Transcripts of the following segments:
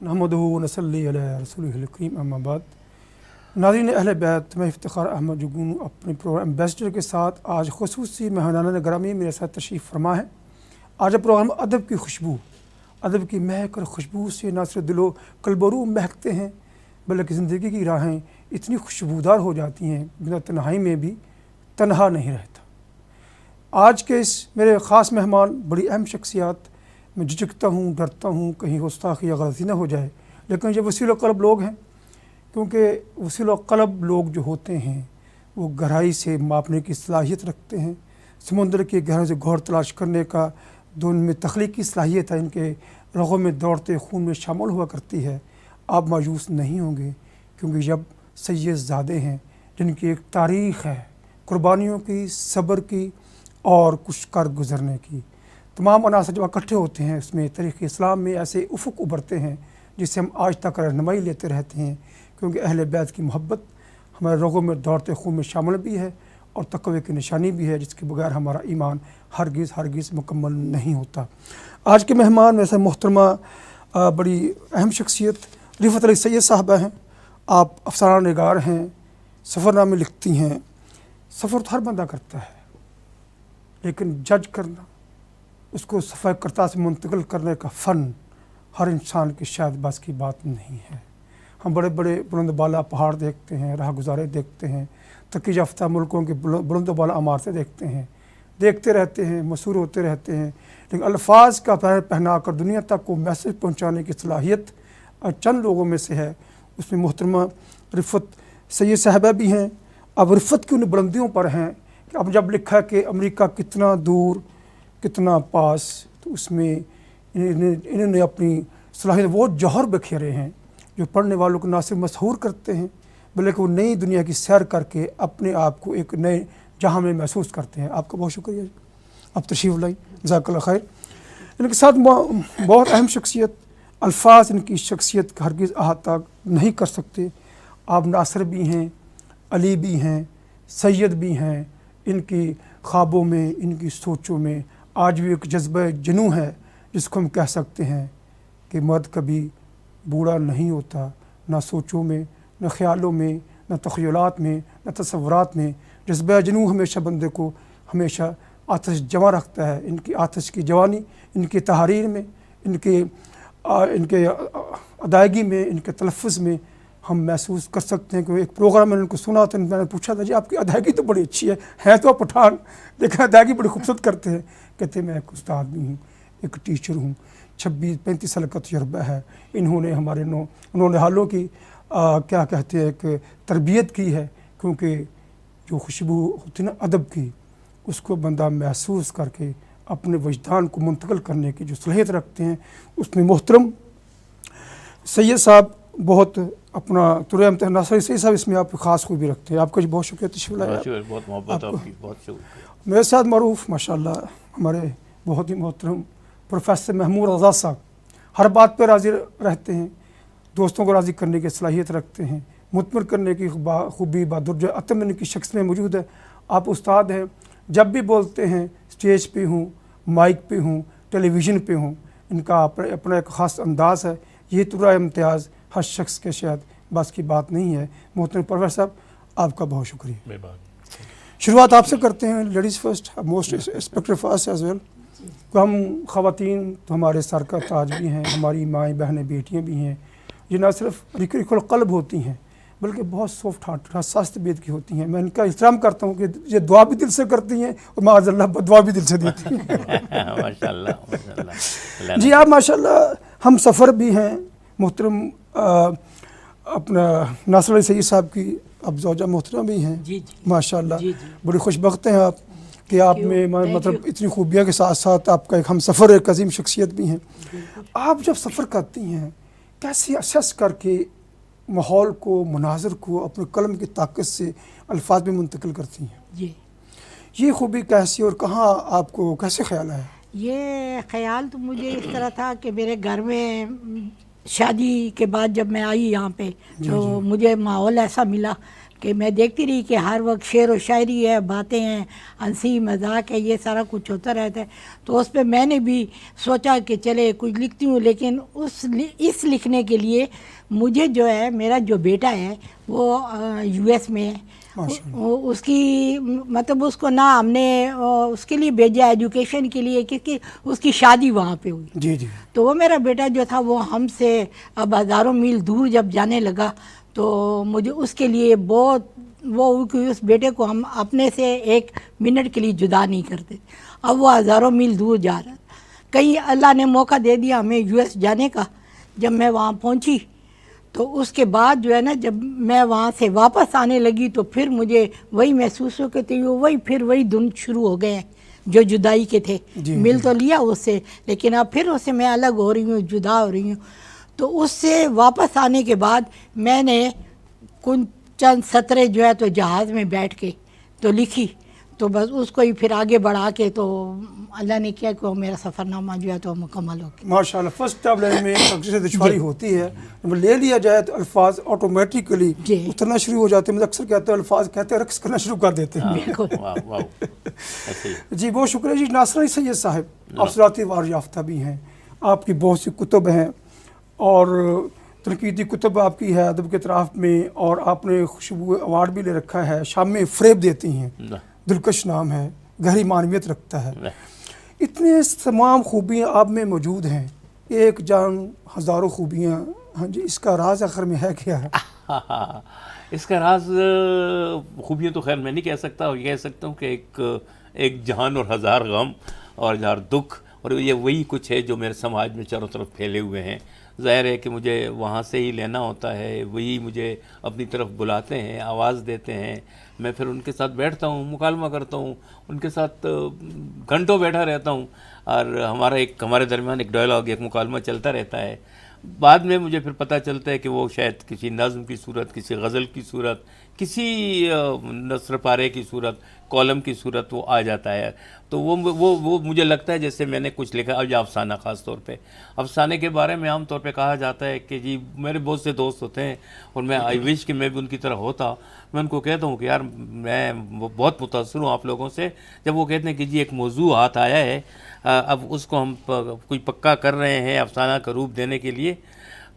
نحمدہ و نصلی علی رسولہ الکریم اما بعد۔ ناظرین اہل بیت، میں افتخار احمد جگون اپنے پروگرام ایمبیسڈر کے ساتھ آج خصوصی مہمانان گرامی میرے ساتھ تشریف فرما ہے۔ آج پروگرام ادب کی خوشبو، ادب کی مہک اور خوشبو سے نہ صرف دل و قلب و روح مہکتے ہیں بلکہ زندگی کی راہیں اتنی خوشبودار ہو جاتی ہیں بنا تنہائی میں بھی تنہا نہیں رہتا۔ آج کے اس میرے خاص مہمان بڑی اہم شخصیات، میں جھجکتا ہوں، ڈرتا ہوں کہیں گستاخی یا غلطی نہ ہو جائے، لیکن یہ وسیل قلب لوگ ہیں، کیونکہ وسیل قلب لوگ جو ہوتے ہیں وہ گہرائی سے ماپنے کی صلاحیت رکھتے ہیں۔ سمندر کی گہرائی سے گہر تلاش کرنے کا جو ان میں تخلیقی صلاحیت ہے، ان کے رگوں میں دوڑتے خون میں شامل ہوا کرتی ہے۔ آپ مایوس نہیں ہوں گے، کیونکہ جب سید زادے ہیں جن کی ایک تاریخ ہے قربانیوں کی، صبر کی اور کچھ کر گزرنے کی، تمام عناصر جب اکٹھے ہوتے ہیں اس میں تاریخ اسلام میں ایسے افق ابھرتے ہیں جس سے ہم آج تک رہنمائی لیتے رہتے ہیں، کیونکہ اہل بیت کی محبت ہمارے رگوں میں دوڑتے خون میں شامل بھی ہے اور تقوی کی نشانی بھی ہے، جس کے بغیر ہمارا ایمان ہرگز مکمل نہیں ہوتا۔ آج کے مہمان ویسے محترمہ بڑی اہم شخصیت رفعت علی سید صاحبہ ہیں۔ آپ افسانہ نگار ہیں، سفر نامے لکھتی ہیں۔ سفر تو ہر بندہ کرتا ہے، لیکن جج کرنا، اس کو صفحہ کرتاس میں منتقل کرنے کا فن ہر انسان کی شاید بس کی بات نہیں ہے۔ ہم بڑے بڑے بلند بالا پہاڑ دیکھتے ہیں، راہ گزارے دیکھتے ہیں، ترقی یافتہ ملکوں کے بلند و بالا عمارتیں دیکھتے ہیں، دیکھتے رہتے ہیں، مسحور ہوتے رہتے ہیں، لیکن الفاظ کا پیر پہنا کر دنیا تک کو میسج پہنچانے کی صلاحیت چند لوگوں میں سے ہے۔ اس میں محترمہ رفعت سید صاحبہ بھی ہیں۔ اب رفعت کی ان بلندیوں پر ہیں کہ اب جب لکھا کہ امریکہ کتنا دور کتنا پاس، تو اس میں انہوں نے اپنی صلاحیت وہ جوہر بکھیرے ہیں جو پڑھنے والوں کو نہ صرف مسحور کرتے ہیں بلکہ وہ نئی دنیا کی سیر کر کے اپنے آپ کو ایک نئے جہاں میں محسوس کرتے ہیں۔ آپ کا بہت شکریہ، آپ تشریف لائیں، جزاک اللہ خیر۔ ان کے ساتھ بہت اہم شخصیت، الفاظ ان کی شخصیت کا ہرگز احاطہ نہیں کر سکتے۔ آپ ناصر بھی ہیں، علی بھی ہیں، سید بھی ہیں۔ ان کی خوابوں میں، ان کی سوچوں میں آج بھی ایک جذبہ جنوں ہے جس کو ہم کہہ سکتے ہیں کہ مرد کبھی بوڑھا نہیں ہوتا، نہ سوچوں میں، نہ خیالوں میں، نہ تخیلات میں، نہ تصورات میں۔ جذبہ جنوں ہمیشہ بندے کو ہمیشہ آتش جواں رکھتا ہے۔ ان کی آتش کی جوانی، ان کی تحریر میں، ان کے ادائیگی میں، ان کے تلفظ میں ہم محسوس کر سکتے ہیں کہ ایک پروگرام میں نے ان کو سنا تو میں نے پوچھا تھا جی آپ کی ادائیگی تو بڑی اچھی ہے تو آپ پٹھان، لیکن ادائیگی بڑی خوبصورت کرتے ہیں۔ کہتے ہیں میں ایک استاد بھی ہوں، ایک ٹیچر ہوں، 36-35 سال کا تجربہ ہے۔ انہوں نے حالوں کی کیا کہتے ہیں ایک تربیت کی ہے، کیونکہ جو خوشبو ہوتی ہے نا ادب کی، اس کو بندہ محسوس کر کے اپنے وجدان کو منتقل کرنے کی جو صلاحیت رکھتے ہیں، اس میں محترم سید صاحب بہت اپنا طرح امتحان ناصر سید صاحب اس میں آپ کی خاص خوبی رکھتے ہیں۔ آپ کا بہت شکریہ تشریف لائے۔ بہت محبت آپ کی، بہت شکریہ۔ میرے ساتھ معروف ماشاءاللہ ہمارے بہت ہی محترم پروفیسر محمود رضا صاحب، ہر بات پہ راضی رہتے ہیں، دوستوں کو راضی کرنے کی صلاحیت رکھتے ہیں، مطمئن کرنے کی خوبی بادرجہ عتم ان کی شخص میں موجود ہے۔ آپ استاد ہیں، جب بھی بولتے ہیں اسٹیج پہ ہوں، مائک پہ ہوں، ٹیلی ویژن پہ ہوں، ان کا اپنا ایک خاص انداز ہے۔ یہ طرح امتیاز ہر شخص کے شاید بس کی بات نہیں ہے۔ محترم پروفیسر صاحب آپ کا بہت شکریہ۔ شروعات آپ سے کرتے ہیں، ladies first, most respected fast as well. ہم خواتین تو ہمارے سر کا تاج بھی ہیں، ہماری مائیں بہنیں بیٹیاں بھی ہیں، یہ نہ صرف رقیق القلب ہوتی ہیں بلکہ بہت سافٹ ہارٹ حساس طبیعت کی ہوتی ہیں۔ میں ان کا احترام کرتا ہوں کہ یہ دعا بھی دل سے کرتی ہیں اور معاذ اللہ بدعا بھی دل سے دیتی ہیں۔ ماشاءاللہ۔ جی آپ ماشاءاللہ ہم سفر بھی ہیں۔ محترم اپنا ناصر علی سید صاحب کی اب زوجہ محترمہ بھی ہیں ماشاءاللہ، بڑی خوش بخت ہیں آپ کہ آپ میں مطلب اتنی خوبیاں کے ساتھ ساتھ آپ کا ایک ہم سفر ایک عظیم شخصیت بھی ہیں۔ آپ جب سفر کرتی ہیں کیسے اسیس کر کے ماحول کو، مناظر کو اپنے قلم کی طاقت سے الفاظ میں منتقل کرتی ہیں؟ یہ خوبی کیسی اور کہاں آپ کو کیسے خیال آیا؟ یہ خیال تو مجھے اس طرح تھا کہ میرے گھر میں شادی کے بعد جب میں آئی یہاں پہ تو مجھے ماحول ایسا ملا کہ میں دیکھتی رہی کہ ہر وقت شعر و شاعری ہے، باتیں ہیں، ہنسی مذاق ہے، یہ سارا کچھ ہوتا رہتا ہے. تو اس پہ میں نے بھی سوچا کہ چلے کچھ لکھتی ہوں. لیکن اس لکھنے کے لیے مجھے جو ہے، میرا جو بیٹا ہے وہ یو ایس میں ہے. اس کی مطلب اس کو نہ ہم نے اس کے لیے بھیجا ایجوکیشن کے لیے، کیونکہ اس کی شادی وہاں پہ ہوئی. جی جی. تو وہ میرا بیٹا جو تھا وہ ہم سے اب ہزاروں میل دور جب جانے لگا تو مجھے اس کے لیے بہت وہ کہ اس بیٹے کو ہم اپنے سے ایک منٹ کے لیے جدا نہیں کرتے. اب وہ ہزاروں میل دور جا رہا. کہیں اللہ نے موقع دے دیا ہمیں یو ایس جانے کا. جب میں وہاں پہنچی تو اس کے بعد جو ہے نا، جب میں وہاں سے واپس آنے لگی تو پھر مجھے وہی محسوس ہو کہ پھر وہی دن شروع ہو گئے ہیں جو جدائی کے تھے. مل تو لیا اس سے، لیکن اب پھر اس سے میں الگ ہو رہی ہوں، جدا ہو رہی ہوں. تو اس سے واپس آنے کے بعد میں نے چند سطریں جو ہے تو جہاز میں بیٹھ کے تو لکھی. تو بس اس کو ہی پھر آگے بڑھا کے تو اللہ نے کیا کہ وہ میرا سفر نامہ جو ہے تو مکمل ہو گیا. ماشاء اللہ. فرسٹ ٹائم لینے میں اکثر دشواری ہوتی ہے، جب لے لیا جائے تو الفاظ آٹومیٹیکلی اترنا شروع ہو جاتے ہیں. مجھے اکثر کہتے ہیں الفاظ کہتے ہیں رقص کرنا شروع کر دیتے ہیں. جی بہت شکریہ جی. ناصر علی سید صاحب آپ صراط وار یافتہ بھی ہیں، آپ کی بہت سی کتب ہیں اور تنقیدی کتب آپ کی ہے ادب کے اطراف میں، اور آپ نے خوشبو ایوارڈ بھی لے رکھا ہے. شام میں فریب دیتی ہیں، دلکش نام ہے، گہری معنویت رکھتا ہے. اتنے تمام خوبیاں آپ میں موجود ہیں، ایک جان ہزاروں خوبیاں. ہاں جی، اس کا راز آخر میں ہے کیا ہے؟ اس کا راز خوبیاں تو خیر میں نہیں کہہ سکتا، یہ کہہ سکتا ہوں کہ ایک جہان اور ہزار غم اور ہزار دکھ، اور یہ وہی کچھ ہے جو میرے سماج میں چاروں طرف پھیلے ہوئے ہیں. ظاہر ہے کہ مجھے وہاں سے ہی لینا ہوتا ہے، وہی مجھے اپنی طرف بلاتے ہیں، آواز دیتے ہیں. میں پھر ان کے ساتھ بیٹھتا ہوں، مکالمہ کرتا ہوں، ان کے ساتھ گھنٹوں بیٹھا رہتا ہوں، اور ہمارے درمیان ایک ڈائلاگ، ایک مکالمہ چلتا رہتا ہے. بعد میں مجھے پھر پتہ چلتا ہے کہ وہ شاید کسی نظم کی صورت، کسی غزل کی صورت، کسی نثر پارے کی صورت، کالم کی صورت وہ آ جاتا ہے. تو وہ مجھے لگتا ہے جیسے میں نے کچھ لکھا. اب افسانہ خاص طور پہ، افسانے کے بارے میں عام طور پہ کہا جاتا ہے کہ جی میرے بہت سے دوست ہوتے ہیں اور میں آئی وش کہ میں بھی ان کی طرح ہوتا. میں ان کو کہتا ہوں کہ یار میں بہت متاثر ہوں آپ لوگوں سے جب وہ کہتے ہیں کہ جی ایک موضوع ہاتھ آیا ہے، اب اس کو ہم کوئی پکا کر رہے ہیں افسانہ کا روپ دینے کے لیے.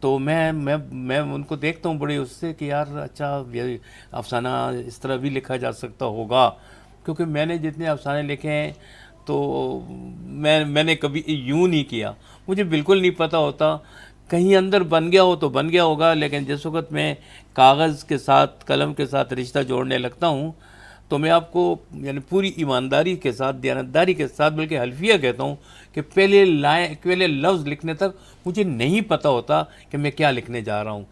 تو میں ان کو دیکھتا ہوں بڑے اس سے کہ یار اچھا یہ افسانہ اس طرح بھی لکھا جا سکتا ہوگا. کیونکہ میں نے جتنے افسانے لکھے ہیں تو میں نے کبھی یوں نہیں کیا. مجھے بالکل نہیں پتہ ہوتا، کہیں اندر بن گیا ہو تو بن گیا ہوگا. لیکن جس وقت میں کاغذ کے ساتھ، قلم کے ساتھ رشتہ جوڑنے لگتا ہوں تو میں آپ کو یعنی پوری ایمانداری کے ساتھ، دیانتداری کے ساتھ، بلکہ حلفیہ کہتا ہوں کہ پہلے لفظ لکھنے تک مجھے نہیں پتہ ہوتا کہ میں کیا لکھنے جا رہا ہوں.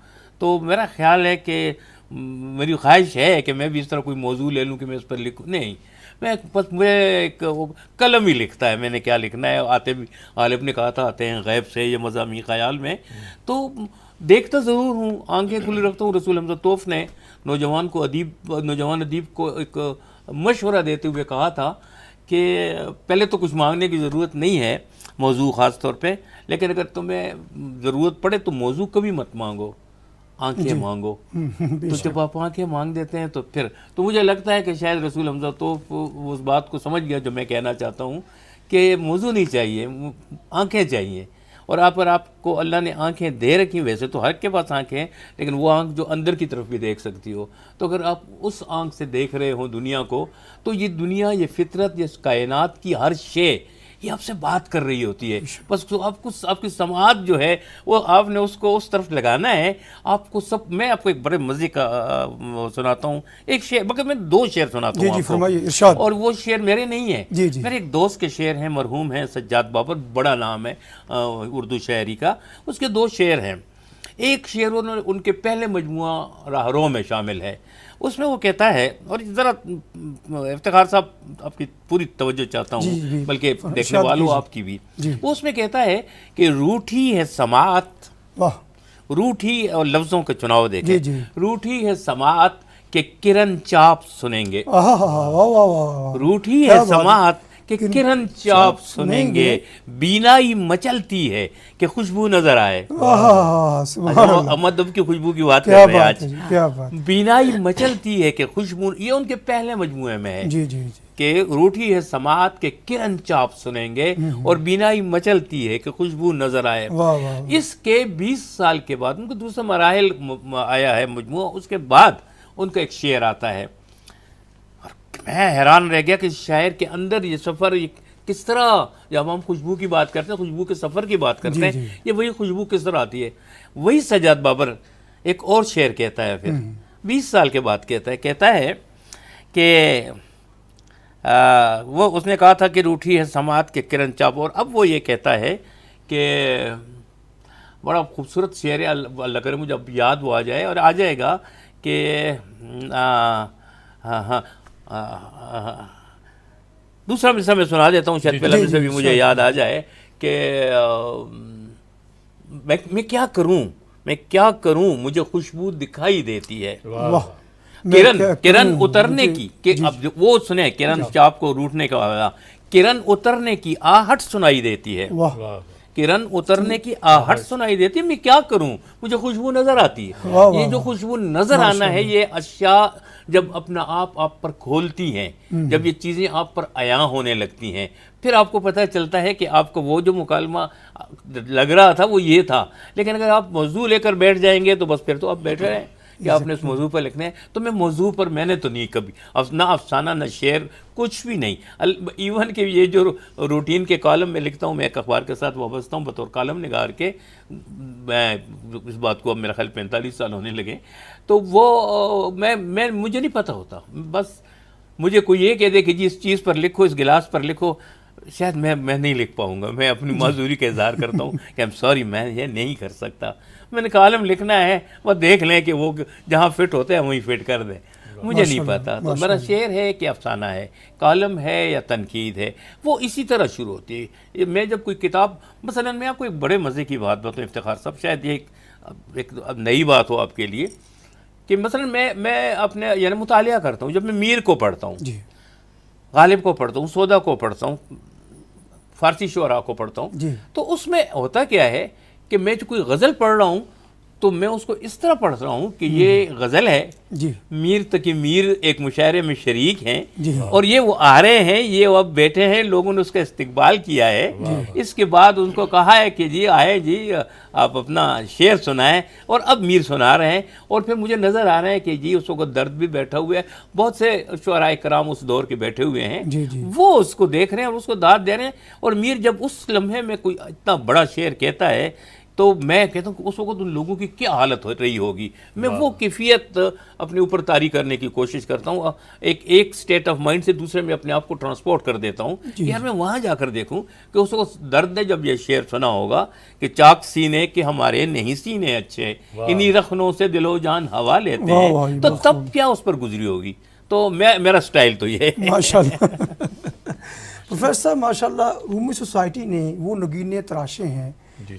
تو میرا خیال ہے کہ میری خواہش ہے کہ میں بھی اس طرح کوئی موضوع لے لوں کہ میں اس پر لکھوں. نہیں، میں بس مجھے ایک قلم ہی لکھتا ہے میں نے کیا لکھنا ہے. آتے بھی غالب نے کہا تھا آتے ہیں غیب سے یہ مضامین خیال میں. تو دیکھتا ضرور ہوں، آنکھیں کھلی رکھتا ہوں. رسول حمزہ توف نے نوجوان ادیب کو ایک مشورہ دیتے ہوئے کہا تھا کہ پہلے تو کچھ مانگنے کی ضرورت نہیں ہے موضوع خاص طور پہ، لیکن اگر تمہیں ضرورت پڑے تو موضوع کبھی مت مانگو، آنکھیں مانگو. تو جب آپ آنکھیں مانگ دیتے ہیں تو پھر تو مجھے لگتا ہے کہ شاید رسول حمزہ توف اس بات کو سمجھ گیا جو میں کہنا چاہتا ہوں کہ موضوع نہیں چاہیے، آنکھیں چاہیے. اور آپ کو اللہ نے آنکھیں دے رکھی، ویسے تو ہر کے پاس آنکھیں ہیں، لیکن وہ آنکھ جو اندر کی طرف بھی دیکھ سکتی ہو. تو اگر آپ اس آنکھ سے دیکھ رہے ہوں دنیا کو، تو یہ دنیا، یہ فطرت، یہ کائنات کی ہر شے یہ آپ سے بات کر رہی ہوتی ہے. بس آپ کی سماعت جو ہے وہ آپ نے اس کو اس طرف لگانا ہے. آپ کو میں آپ کو ایک بڑے مزے کا سناتا ہوں ایک شعر، بلکہ میں 2 شعر سناتا ہوں آپ کو. اور وہ شعر میرے نہیں ہیں، میرے ایک دوست کے شعر ہیں، مرحوم ہیں سجاد بابر، بڑا نام ہے اردو شاعری کا. اس کے 2 شعر ہیں. ایک شعر ان کے پہلے مجموعہ راہرو میں شامل ہے. اس میں وہ کہتا ہے، اور ذرا افتخار صاحب آپ کی پوری توجہ چاہتا ہوں، بلکہ دیکھنے والوں آپ کی بھی. وہ اس میں کہتا ہے کہ روٹھی ہے سماعت، روٹھی، اور لفظوں کے چناؤ دیکھیں، روٹھی ہے سماعت کہ کرن چاپ سنیں گے. روٹھی ہے سماعت کہ کرن چاپ سنیں گے، بینائی مچلتی ہے کہ خوشبو نظر آئے. سبحان اللہ، مدب کی خوشبو کی بات کیا کر رہے ہیں بات ہے آج. جی، کیا بات. بینائی مچلتی ہے کہ خوشبو، یہ ان کے پہلے مجموعے میں ہے جی جی جی، کہ روٹھی ہے سماعت کے کرن چاپ سنیں گے اور بینائی مچلتی ہے کہ خوشبو نظر آئے. واہ واہ. اس کے 20 سال کے بعد ان کو دوسرا مراحل آیا ہے مجموعہ، اس کے بعد ان کا ایک شعر آتا ہے اور میں حیران رہ گیا کہ شاعر کے اندر یہ سفر کس طرح، جب ہم خوشبو کی بات کرتے ہیں، خوشبو کے سفر کی بات کرتے ہیں، یہ وہی خوشبو کس طرح آتی ہے. وہی سجاد بابر ایک اور شعر کہتا ہے پھر 20 سال کے بعد کہتا ہے کہ وہ اس نے کہا تھا کہ روٹھی ہے سماعت کے کرن چاپ، اور اب وہ یہ کہتا ہے کہ بڑا خوبصورت شعر ہے، اللہ کرے مجھے اب یاد وہ آ جائے، اور آ جائے گا کہ دوسرا مصرع میں سنا دیتا ہوں، شاید پہلا مصرع بھی مجھے یاد آ جائے کہ میں کیا کروں مجھے خوشبو دکھائی دیتی ہے. کرن اترنے کی، کہ اب وہ سنیں کرن چاپ کو روٹنے کا، کرن اترنے کی آہٹ سنائی دیتی ہے. کرن اترنے کی آہٹ سنائی دیتی ہے، میں کیا کروں مجھے خوشبو نظر آتی ہے. یہ جو خوشبو نظر آنا ہے، یہ اشیاء جب اپنا آپ پر کھولتی ہیں، جب یہ چیزیں آپ پر عیاں ہونے لگتی ہیں، پھر آپ کو پتہ چلتا ہے کہ آپ کو وہ جو مکالمہ لگ رہا تھا وہ یہ تھا. لیکن اگر آپ موضوع لے کر بیٹھ جائیں گے تو بس پھر تو آپ بیٹھے رہیں کہ آپ نے اس موضوع پر لکھنا ہے. تو میں موضوع پر میں نے تو نہیں کبھی نہ افسانہ نہ شعر، کچھ بھی نہیں. ایون کہ یہ جو روٹین کے کالم میں لکھتا ہوں، میں ایک اخبار کے ساتھ وابستہ ہوں بطور کالم نگار کے، میں اس بات کو اب میرا خیال 45 سال ہونے لگے، تو وہ مجھے نہیں پتہ ہوتا. بس مجھے کوئی یہ کہہ دے کہ جی اس چیز پر لکھو، اس گلاس پر لکھو، شاید میں نہیں لکھ پاؤں گا. میں اپنی معذوری کا اظہار کرتا ہوں کہ سوری، میں یہ نہیں کر سکتا. میں نے کالم لکھنا ہے، وہ دیکھ لیں کہ وہ جہاں فٹ ہوتا ہے وہیں فٹ کر دیں. مجھے نہیں پتا. تو میرا شعر ہے کہ افسانہ ہے، کالم ہے یا تنقید ہے، وہ اسی طرح شروع ہوتی ہے. میں جب کوئی کتاب، مثلا میں آپ کو ایک بڑے مزے کی بات بتاؤں افتخار صاحب، شاید یہ ایک نئی بات ہو آپ کے لیے، کہ مثلا میں اپنے یعنی مطالعہ کرتا ہوں. جب میں میر کو پڑھتا ہوں، غالب کو پڑھتا ہوں، سودا کو پڑھتا ہوں، فارسی شعراء کو پڑھتا ہوں، تو اس میں ہوتا کیا ہے کہ میں جو کوئی غزل پڑھ رہا ہوں تو میں اس کو اس طرح پڑھ رہا ہوں کہ یہ غزل ہے، میر تقی میر ایک مشاعرے میں شریک ہیں، اور یہ وہ آ رہے ہیں، یہ وہ اب بیٹھے ہیں، لوگوں نے اس کا استقبال کیا ہے. اس کے بعد ان کو کہا ہے کہ جی آئے جی آپ اپنا شعر سنائیں، اور اب میر سنا رہے ہیں. اور پھر مجھے نظر آ رہا ہے کہ جی اس وقت درد بھی بیٹھا ہوا ہے، بہت سے شعراء کرام اس دور کے بیٹھے ہوئے ہیں، وہ اس کو دیکھ رہے ہیں اور اس کو داد دے رہے ہیں. اور میر جب اس لمحے میں کوئی اتنا بڑا شعر کہتا ہے تو میں کہتا ہوں کہ اس وقت ان لوگوں کی کیا حالت ہو رہی ہوگی. میں وہ کیفیت اپنے اوپر طاری کرنے کی کوشش کرتا ہوں، ایک سٹیٹ آف مائنڈ سے دوسرے میں اپنے آپ کو ٹرانسپورٹ کر دیتا ہوں کہ یار میں وہاں جا کر دیکھوں کہ اس وقت درد نے جب یہ شعر سنا ہوگا کہ چاک سینے کے ہمارے نہیں سینے اچھے، انہی رخنوں سے دل و جان ہوا لیتے ہیں، تو تب کیا اس پر گزری ہوگی. تو میرا سٹائل تو یہ ہے. ماشاءاللہ. پروفیسر صاحب ماشاءاللہ، رومی سوسائٹی نے وہ نگینے تراشے ہیں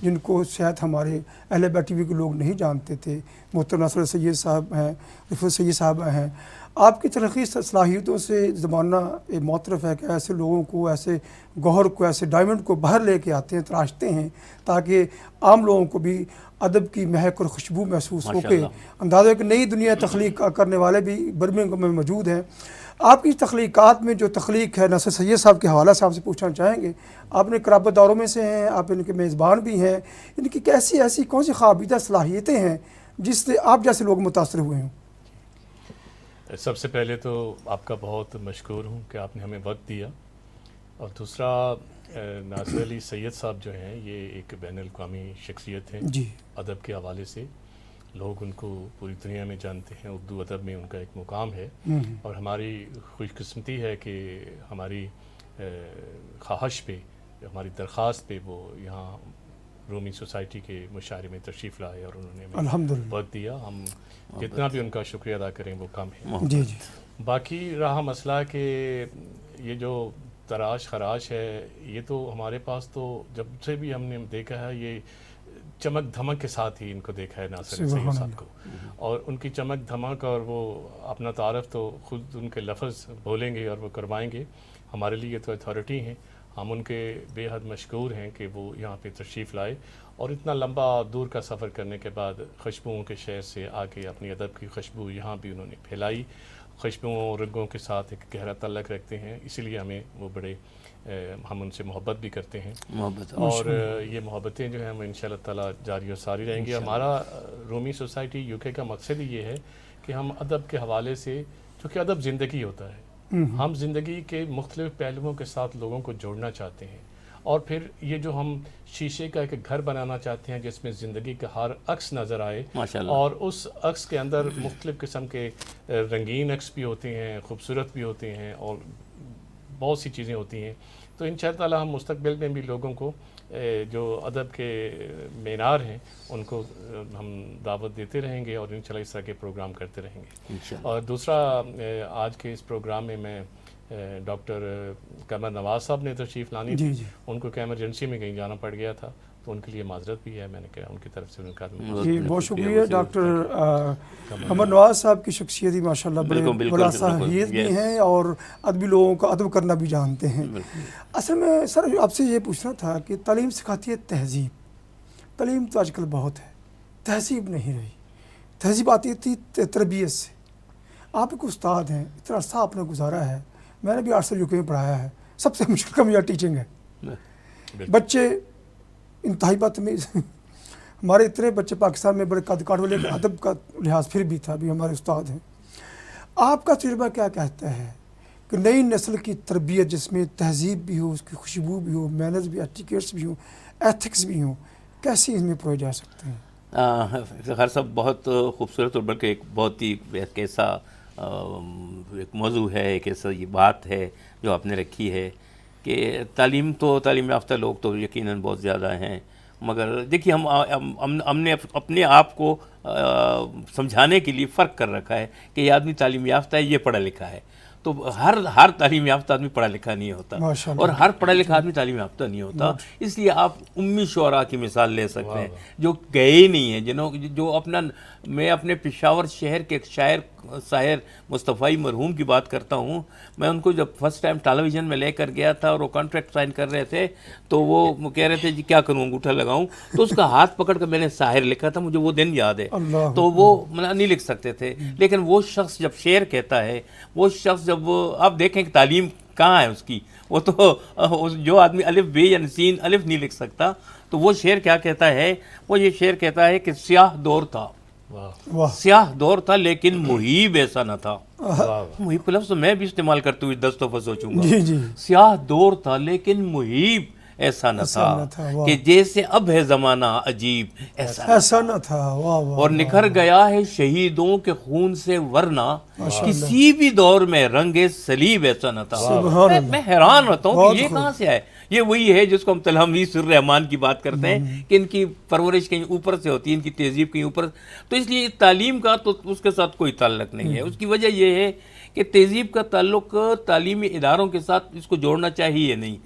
جن کو شاید ہمارے اہل بیت ٹی وی کے لوگ نہیں جانتے تھے. محترم ناصر سید صاحب ہیں، رفعت سید صاحب ہیں. آپ کی تلخی صلاحیتوں سے زمانہ معترف ہے کہ ایسے لوگوں کو، ایسے گوہر کو، ایسے ڈائمنڈ کو باہر لے کے آتے ہیں، تراشتے ہیں، تاکہ عام لوگوں کو بھی ادب کی مہک اور خوشبو محسوس ہو کے اندازہ ہے کہ نئی دنیا تخلیق کرنے والے بھی برمنگھم میں موجود ہیں. آپ کی تخلیقات میں جو تخلیق ہے، ناصر سید صاحب کے حوالہ سے آپ سے پوچھنا چاہیں گے. آپ نے قرابت داروں میں سے ہیں، آپ ان کے میزبان بھی ہیں. ان کی ایسی کون سی خوابیدہ صلاحیتیں ہیں جس سے آپ جیسے لوگ متاثر ہوئے ہیں؟ سب سے پہلے تو آپ کا بہت مشکور ہوں کہ آپ نے ہمیں وقت دیا. اور دوسرا، ناصر علی سید صاحب جو ہیں یہ ایک بین الاقوامی شخصیت ہیں ادب کے حوالے سے. لوگ ان کو پوری دنیا میں جانتے ہیں، اردو ادب میں ان کا ایک مقام ہے. اور ہماری خوش قسمتی ہے کہ ہماری خواہش پہ، ہماری درخواست پہ وہ یہاں رومی سوسائٹی کے مشاعرے میں تشریف لائے اور انہوں نے ہمیں وقت دیا. ہم جتنا بھی ان کا شکریہ ادا کریں وہ کم ہے. باقی رہا مسئلہ کہ یہ جو تراش خراش ہے، یہ تو ہمارے پاس تو جب سے بھی ہم نے دیکھا ہے، یہ چمک دھمک کے ساتھ ہی ان کو دیکھا ہے ناصر سید صاحب کو. اور ان کی چمک دھمک اور وہ اپنا تعارف تو خود ان کے لفظ بولیں گے اور وہ کروائیں گے. ہمارے لیے تو اتھارٹی ہیں، ہم ان کے بے حد مشکور ہیں کہ وہ یہاں پہ تشریف لائے اور اتنا لمبا دور کا سفر کرنے کے بعد خوشبوؤں کے شہر سے آ کے اپنی ادب کی خوشبو یہاں بھی انہوں نے پھیلائی. خوشبوؤں اور رنگوں کے ساتھ ایک گہرا تعلق رکھتے ہیں، اسی لیے ہمیں وہ بڑے ہم ان سے محبت بھی کرتے ہیں، محبت اور یہ محبتیں جو ہیں ہم انشاءاللہ تعالیٰ جاری و ساری رہیں گی. ہمارا رومی سوسائٹی یو کے کا مقصد ہی یہ ہے کہ ہم ادب کے حوالے سے، چونکہ ادب زندگی ہوتا ہے، ہم زندگی کے مختلف پہلوؤں کے ساتھ لوگوں کو جوڑنا چاہتے ہیں، اور پھر یہ جو ہم شیشے کا ایک گھر بنانا چاہتے ہیں جس میں زندگی کا ہر عکس نظر آئے، اور اس عکس کے اندر مختلف قسم کے رنگین عکس بھی ہوتے ہیں، خوبصورت بھی ہوتے ہیں، اور بہت سی چیزیں ہوتی ہیں. تو انشاءاللہ تعالیٰ ہم مستقبل میں بھی لوگوں کو جو ادب کے معیار ہیں ان کو ہم دعوت دیتے رہیں گے، اور انشاءاللہ اس طرح کے پروگرام کرتے رہیں گے. اور دوسرا، آج کے اس پروگرام میں ڈاکٹر قمر نواز صاحب نے تشریف لانی تھی، ان کو ایمرجنسی میں کہیں جانا پڑ گیا تھا، تو ان کے لیے معذرت بھی ہے، میں نے کہا ان کی طرف سے ان کا جی بہت شکریہ. ڈاکٹر قمر نواز صاحب کی شخصیت ماشاء اللہ بڑے باصلاحیت بھی ہیں اور ادبی لوگوں کا ادب کرنا بھی جانتے ہیں. اصل میں سر آپ سے یہ پوچھنا تھا کہ تعلیم سکھاتی ہے تہذیب. تعلیم تو آج کل بہت ہے، تہذیب نہیں رہی. تہذیب آتی تھی تربیت سے. آپ ایک استاد ہیں، اتنا عرصہ آپ نے گزارا ہے، میں نے بھی 8 سال یو کے میں پڑھایا ہے. سب سے مشکل کام یہ ٹیچنگ ہے. بچے انتہائی بدتمیز، ہمارے اتنے بچے پاکستان میں بڑے قد کاٹ والے، ادب کا لحاظ پھر بھی تھا، بھی ہمارے استاد ہیں. آپ کا تجربہ کیا کہتا ہے کہ نئی نسل کی تربیت جس میں تہذیب بھی ہو، اس کی خوشبو بھی ہو، مینرز بھی، ایٹیکیٹس بھی ہوں، ایتھکس بھی ہوں، کیسے اس میں پروئے جا سکتے ہیں؟ افتخار صاحب بہت خوبصورت، اور بلکہ ایک بہت ہی ایک ایسا ایک موضوع ہے، ایک ایسا یہ بات ہے جو آپ نے رکھی ہے کہ تعلیم یافتہ لوگ تو یقیناً بہت زیادہ ہیں، مگر دیکھیے ہم نے اپنے آپ کو سمجھانے کے لیے فرق کر رکھا ہے کہ یہ آدمی تعلیم یافتہ ہے، یہ پڑھا لکھا ہے. تو ہر تعلیم یافتہ آدمی پڑھا لکھا نہیں ہوتا، اور ہر پڑھا لکھا آدمی تعلیم یافتہ نہیں ہوتا. اس لیے آپ امی شعراء کی مثال لے سکتے ہیں جو گئے ہی نہیں ہیں، جو میں اپنے پشاور شہر کے ایک شاعر مصطفی مرحوم کی بات کرتا ہوں. میں ان کو جب فرسٹ ٹائم ٹیلی ویژن میں لے کر گیا تھا اور وہ کانٹریکٹ سائن کر رہے تھے، تو وہ کہہ رہے تھے جی کیا کروں، انگوٹھا لگاؤں، تو اس کا ہاتھ پکڑ کر میں نے ساحر لکھا تھا. مجھے وہ دن یاد ہے. تو وہ نہیں لکھ سکتے تھے، لیکن وہ شخص جب شعر کہتا ہے، وہ شخص جب آپ دیکھیں کہ تعلیم کہاں ہے اس کی، وہ تو جو آدمی الف بے یا سین الف نہیں لکھ سکتا، تو وہ شعر کیا کہتا ہے؟ وہ یہ شعر کہتا ہے کہ سیاہ دور تھا، سیاہ دور تھا لیکن محیب ایسا نہ تھا. محیب کا لفظ میں بھی استعمال کرتے ہوئے 10 دفعہ سوچوں گا. سیاہ دور تھا لیکن محیب ایسا نہ تھا کہ جیسے اب ہے زمانہ عجیب ایسا نہ تھا. اور نکھر گیا ہے شہیدوں کے خون سے، ورنہ کسی بھی دور میں رنگ صلیب ایسا نہ تھا. میں حیران ہوتا ہوں کہ یہ کہاں سے آئے. یہ وہی ہے جس کو ہم تلحمیس الرحمان کی بات کرتے ہیں کہ ان کی پرورش کہیں اوپر سے ہوتی ہے، ان کی تہذیب کہیں اوپر. تو اس لیے تعلیم کا تو اس کے ساتھ کوئی تعلق نہیں ہے. اس کی وجہ یہ ہے کہ تہذیب کا تعلق تعلیمی اداروں کے ساتھ اس کو جوڑنا چاہیے نہیں.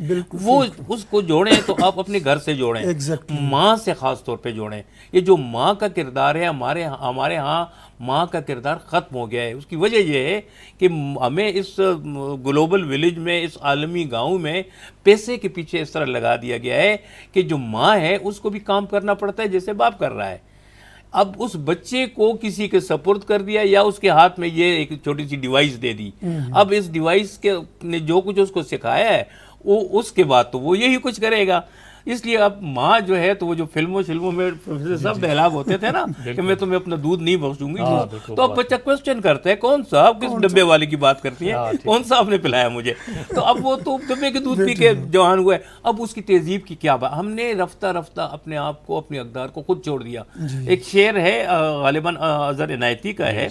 وہ اس کو جوڑیں تو آپ اپنے گھر سے جوڑیں، ماں سے خاص طور پہ جوڑیں. یہ جو ماں کا کردار ہے، ہمارے ہاں ماں کا کردار ختم ہو گیا ہے. اس کی وجہ یہ ہے کہ ہمیں اس گلوبل ولیج میں، اس عالمی گاؤں میں پیسے کے پیچھے اس طرح لگا دیا گیا ہے کہ جو ماں ہے اس کو بھی کام کرنا پڑتا ہے جیسے باپ کر رہا ہے. اب اس بچے کو کسی کے سپرد کر دیا، یا اس کے ہاتھ میں یہ ایک چھوٹی سی ڈیوائس دے دی. اب اس ڈیوائس کے نے جو کچھ اس کو سکھایا ہے، وہ اس کے بعد تو وہ یہی کچھ کرے گا. اس لیے اب ماں جو ہے تو وہ جو فلموں میں پروفیسر صاحب ڈائلاگ ہوتے تھے نا کہ میں تمہیں اپنا دودھ نہیں بخشوں گی، تو اب بچہ کوسچن کرتا ہے کون سا، آپ کس ڈبے والے کی بات کرتی ہیں، کون سا آپ نے پلایا مجھے. تو اب وہ تو ڈبے کے دودھ پی کے جوان ہوئے. اب اس کی تہذیب کی کیا بات. ہم نے رفتہ رفتہ اپنے آپ کو، اپنے اقدار کو خود چھوڑ دیا. ایک شعر ہے غالباً اظہر عنایتی کا ہے،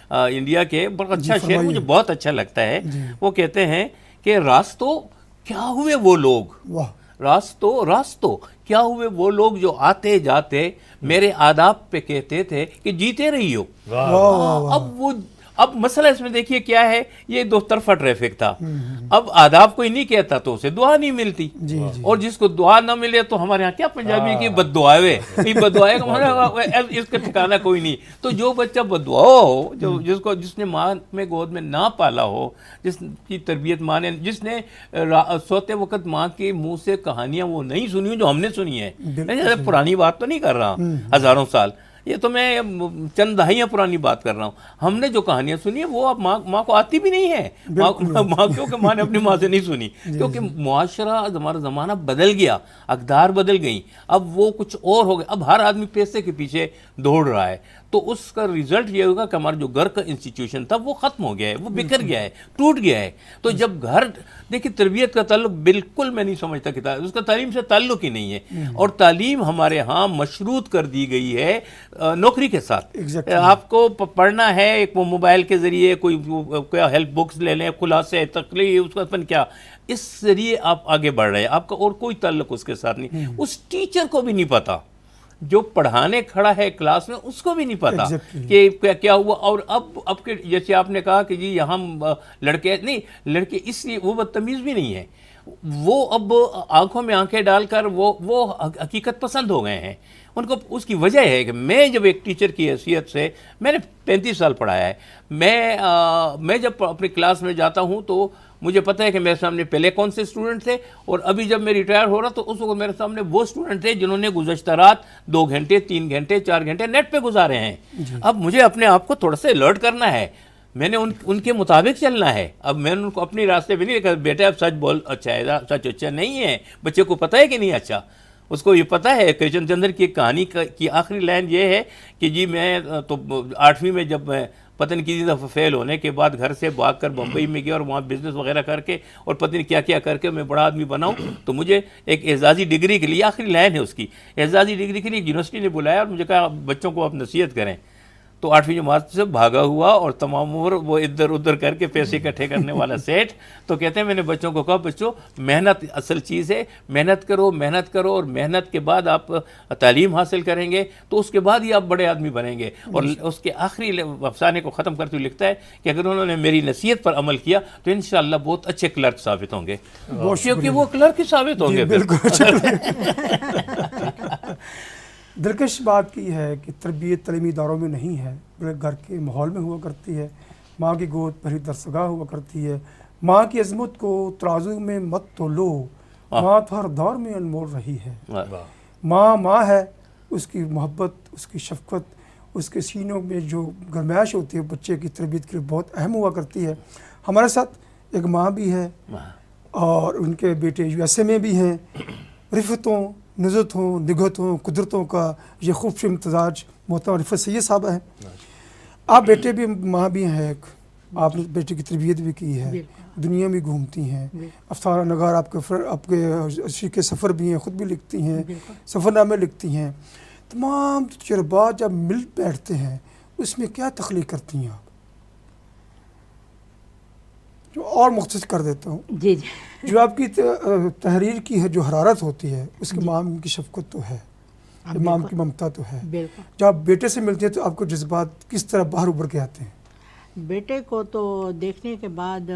انڈیا کے، بڑا اچھا شعر، مجھے بہت اچھا لگتا ہے. وہ کہتے ہیں کہ راستو کیا ہوئے وہ لوگ، راستو کیا ہوئے وہ لوگ جو آتے جاتے میرے آداب پہ کہتے تھے کہ جیتے رہی ہو. اب وہ اب مسئلہ اس میں دیکھیے کیا ہے، یہ دو طرفہ ٹریفک تھا. اب آداب کوئی نہیں کہتا تو اسے دعا نہیں ملتی، اور جس کو دعا نہ ملے تو ہمارے ہاں کیا پنجابی کی بد دعائے، بد دعائے اس کا ٹھکانہ کوئی نہیں. تو جو بچہ بد دعا ہو، جس نے ماں میں گود میں نہ پالا ہو، جس کی تربیت ماں نے، جس نے سوتے وقت ماں کے منہ سے کہانیاں وہ نہیں سنی جو ہم نے سنی ہیں. پرانی بات تو نہیں کر رہا ہزاروں سال، یہ تو میں چند دہائیاں پرانی بات کر رہا ہوں. ہم نے جو کہانیاں سنی ہیں وہ اب ماں کو آتی بھی نہیں ہے، ماں کیونکہ ماں نے اپنی ماں سے نہیں سنی، کیونکہ معاشرہ ہمارا زمانہ بدل گیا، اقدار بدل گئیں، اب وہ کچھ اور ہو گیا. اب ہر آدمی پیسے کے پیچھے دوڑ رہا ہے، تو اس کا ریزلٹ یہ ہوگا کہ ہمارا جو گھر کا انسٹیٹیوشن تھا وہ ختم ہو گیا ہے، وہ بکھر گیا ہے، ٹوٹ گیا ہے. تو جب گھر، دیکھیے تربیت کا تعلق بالکل میں نہیں سمجھتا کہ اس کا تعلیم سے تعلق ہی نہیں ہے. اور تعلیم ہمارے ہاں مشروط کر دی گئی ہے نوکری کے ساتھ. آپ کو پڑھنا ہے ایک وہ موبائل کے ذریعے کوئی ہیلپ بکس لے لیں، خلاصے تقریر، اس کا اپن کیا، اس ذریعے آپ آگے بڑھ رہے ہیں، آپ کا اور کوئی تعلق اس کے ساتھ نہیں. اس ٹیچر کو بھی نہیں پتا، جو پڑھانے کھڑا ہے کلاس میں اس کو بھی نہیں پتا کہ کیا ہوا. اور اب کے جیسے آپ نے کہا کہ جی یہاں لڑکے نہیں، لڑکے اس لیے وہ بدتمیز بھی نہیں ہیں، وہ اب آنکھوں میں آنکھیں ڈال کر وہ حقیقت پسند ہو گئے ہیں. ان کو اس کی وجہ ہے کہ میں جب ایک ٹیچر کی حیثیت سے، میں نے 35 سال پڑھایا ہے، میں جب اپنی کلاس میں جاتا ہوں تو مجھے پتہ ہے کہ میرے سامنے پہلے کون سے اسٹوڈنٹ تھے، اور ابھی جب میں ریٹائر ہو رہا تو اس وقت میرے سامنے وہ اسٹوڈنٹ تھے جنہوں نے گزشتہ رات 2 گھنٹے 3 گھنٹے 4 گھنٹے نیٹ پہ گزارے ہیں. اب مجھے اپنے آپ کو تھوڑا سا الرٹ کرنا ہے، میں نے ان کے مطابق چلنا ہے. اب میں نے ان کو اپنی راستے پہ نہیں کہا بیٹا اب سچ بول، اچھا ہے سچ اچھا نہیں ہے. بچے کو پتہ ہے کہ نہیں اچھا، اس کو یہ پتہ ہے. کرشن چندر کی کہانی کی آخری لائن یہ ہے کہ جی میں تو 8ویں میں جب میں پتہ نہیں کسی دفعہ فیل ہونے کے بعد گھر سے بھاگ کر بمبئی میں گیا اور وہاں بزنس وغیرہ کر کے اور پتہ نہیں کیا کیا کر کے میں بڑا آدمی بناؤں، تو مجھے ایک اعزازی ڈگری کے لیے، آخری لائن ہے اس کی، اعزازی ڈگری کے لیے یونیورسٹی نے بلایا اور مجھے کہا بچوں کو آپ نصیحت کریں. تو 8ویں جماعت سے بھاگا ہوا اور تمام عمر وہ ادھر ادھر کر کے پیسے اکٹھے کرنے والا سیٹ. تو کہتے ہیں میں نے بچوں کو کہا بچوں محنت اصل چیز ہے، محنت کرو محنت کرو، اور محنت کے بعد آپ تعلیم حاصل کریں گے تو اس کے بعد ہی آپ بڑے آدمی بنیں گے. اور اس کے آخری افسانے کو ختم کرتے ہوئے لکھتا ہے کہ اگر انہوں نے میری نصیحت پر عمل کیا تو انشاءاللہ بہت اچھے کلرک ثابت ہوں گے، کیونکہ وہ کلرک ہی ثابت ہوں گے. بالکل. دلکش بات کی ہے کہ تربیت تعلیمی اداروں میں نہیں ہے بلکہ گھر کے ماحول میں ہوا کرتی ہے. ماں کی گود پہلی درسگاہ ہوا کرتی ہے. ماں کی عظمت کو ترازو میں مت تو لو، ماں تو ہر دور میں انمول رہی ہے. ماں ہے، اس کی محبت، اس کی شفقت، اس کے سینوں میں جو گرمائش ہوتی ہے بچے کی تربیت کے لیے بہت اہم ہوا کرتی ہے. ہمارے ساتھ ایک ماں بھی ہے اور ان کے بیٹے USA میں بھی ہیں. رفتوں، نزتوں، نگہتوں، قدرتوں کا یہ خوبصورت امتزاج محترم رفت سید صاحب ہیں. آپ بیٹے بھی ماں بھی ہیں، ایک آپ نے بیٹے کی تربیت بھی کی ہے، دنیا میں گھومتی ہیں، افسانہ نگار آپ کے شریک سفر بھی ہیں، خود بھی لکھتی ہیں، سفر نامے لکھتی ہیں. تمام تجربات جب مل بیٹھتے ہیں اس میں کیا تخلیق کرتی ہیں آپ؟ جو اور مختصر کر دیتا ہوں، جی جو آپ کی تحریر کی ہے جو حرارت ہوتی ہے اس کے ماں کی شفقت تو ہے، امام کی ممتا تو ہے. جب آپ بیٹے سے ملتے ہیں تو آپ کو جذبات کس طرح باہر ابھر کے آتے ہیں؟ بیٹے کو تو دیکھنے کے بعد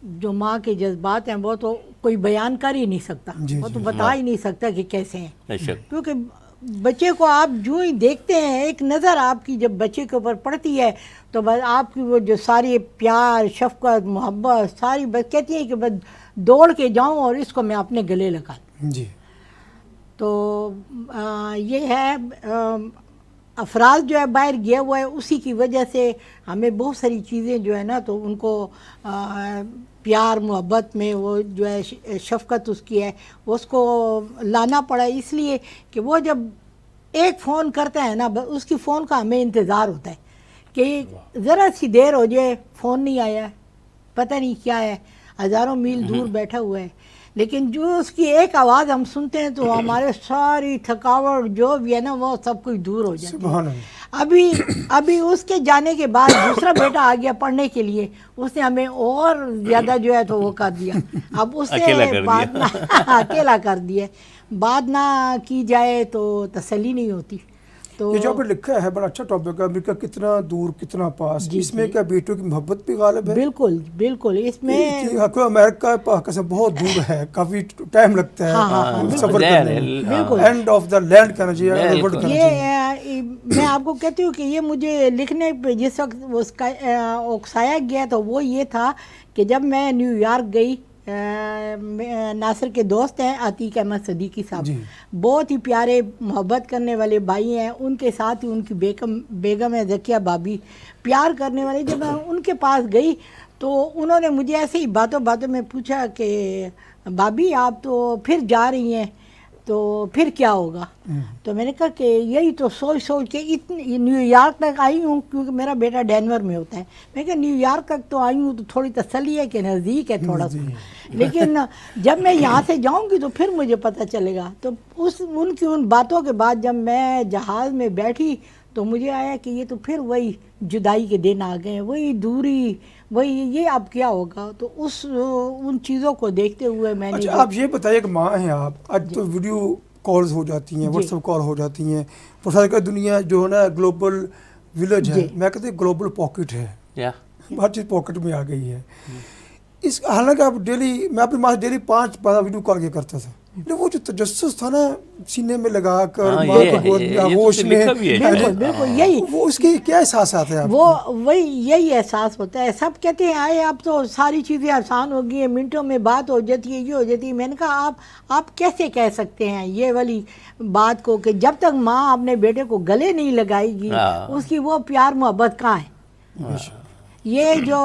جو ماں کے جذبات ہیں وہ تو کوئی بیان کر ہی نہیں سکتا، وہ تو بتا ہی نہیں سکتا کہ کیسے ہیں. کیونکہ بچے کو آپ جو ہی دیکھتے ہیں، ایک نظر آپ کی جب بچے کے اوپر پڑتی ہے تو بس آپ کی وہ جو ساری پیار، شفقت، محبت ساری بس کہتی ہیں کہ بس دوڑ کے جاؤں اور اس کو میں اپنے گلے لگا دوں. جی. تو یہ ہے افراد جو ہے باہر گیا ہوا ہے، اسی کی وجہ سے ہمیں بہت ساری چیزیں جو ہے نا تو ان کو پیار محبت میں وہ جو ہے شفقت اس کی ہے اس کو لانا پڑا، اس لیے کہ وہ جب ایک فون کرتا ہے نا اس کی فون کا ہمیں انتظار ہوتا ہے کہ ذرا سی دیر ہو جائے فون نہیں آیا، پتہ نہیں کیا ہے، ہزاروں میل دور بیٹھا ہوا ہے. لیکن جو اس کی ایک آواز ہم سنتے ہیں تو ہمارے ساری تھکاوٹ جو بھی ہے نا وہ سب کچھ دور ہو جاتی ہے. ابھی اس کے جانے کے بعد دوسرا بیٹا آ گیا پڑھنے کے لیے، اس نے ہمیں اور زیادہ جو ہے تو وہ کر دیا. اب اس سے بات نہ اکیلا کر دیا، بات نہ کی جائے تو تسلی نہیں ہوتی. یہ جو آپ نے لکھا ہے بڑا اچھا ٹاپک ہے، امریکہ کتنا دور کتنا پاس، اس میں کیا بیٹوں کی محبت بھی غالب ہے؟ بالکل بالکل، اس میں امریکہ پاکستان سے بہت دور ہے، کافی ٹائم لگتا ہے سفر کرنے میں، اینڈ آف دا لینڈ کرنا چاہیے. یہ میں آپ کو کہتی ہوں کہ یہ مجھے لکھنے پہ جس وقت اس کا اکسایا گیا تو وہ یہ تھا کہ جب میں نیو یارک گئی، ناصر کے دوست ہیں عتیق احمد صدیقی صاحب، بہت ہی پیارے محبت کرنے والے بھائی ہیں، ان کے ساتھ ہی ان کی بیگم ہے ذکیہ بابی، پیار کرنے والے. جب میں ان کے پاس گئی تو انہوں نے مجھے ایسے ہی باتوں میں پوچھا کہ بابی آپ تو پھر جا رہی ہیں تو پھر کیا ہوگا؟ تو میں نے کہا کہ یہی تو سوچ کے نیو یارک تک آئی ہوں، کیونکہ میرا بیٹا ڈینور میں ہوتا ہے. میں کہا نیو یارک تک تو آئی ہوں تو تھوڑی تسلی ہے کہ نزدیک ہے تھوڑا سا، لیکن جب میں یہاں سے جاؤں گی تو پھر مجھے پتہ چلے گا. تو ان کی ان باتوں کے بعد جب میں جہاز میں بیٹھی تو مجھے آیا کہ یہ تو پھر وہی جدائی کے دن آ گئے، وہی دوری، وہی یہ اب کیا ہوگا. تو ان چیزوں کو دیکھتے ہوئے میں نے اچھا آپ یہ بتائیے کہ ماں ہیں آپ، آج تو ویڈیو کالز ہو جاتی ہیں، واٹس ایپ کال ہو جاتی ہیں، پورا دنیا جو ہے نا گلوبل ولیج ہے، میں کہتے ہیں گلوبل پاکٹ ہے، ہر چیز پاکٹ میں آ گئی ہے. اس حالانکہ آپ ڈیلی، میں اپنی ماں سے ڈیلی 5 ویڈیو کال کیا کرتا تھا، لیکن وہ جو تجسس تھا نا سینے میں لگا کر ماں کی گود میں آغوش میں، بالکل یہی وہ اس کے کیا احساسات ہیں آپ وہ وہی یہی احساس ہوتا ہے. سب کہتے ہیں آئے اب تو ساری چیزیں آسان ہو گئی ہیں، منٹوں میں بات ہو جاتی ہے، یہ ہو جاتی ہے. میں نے کہا آپ کیسے کہہ سکتے ہیں یہ والی بات کو کہ جب تک ماں اپنے بیٹے کو گلے نہیں لگائے گی اس کی وہ پیار محبت کہاں ہے. یہ جو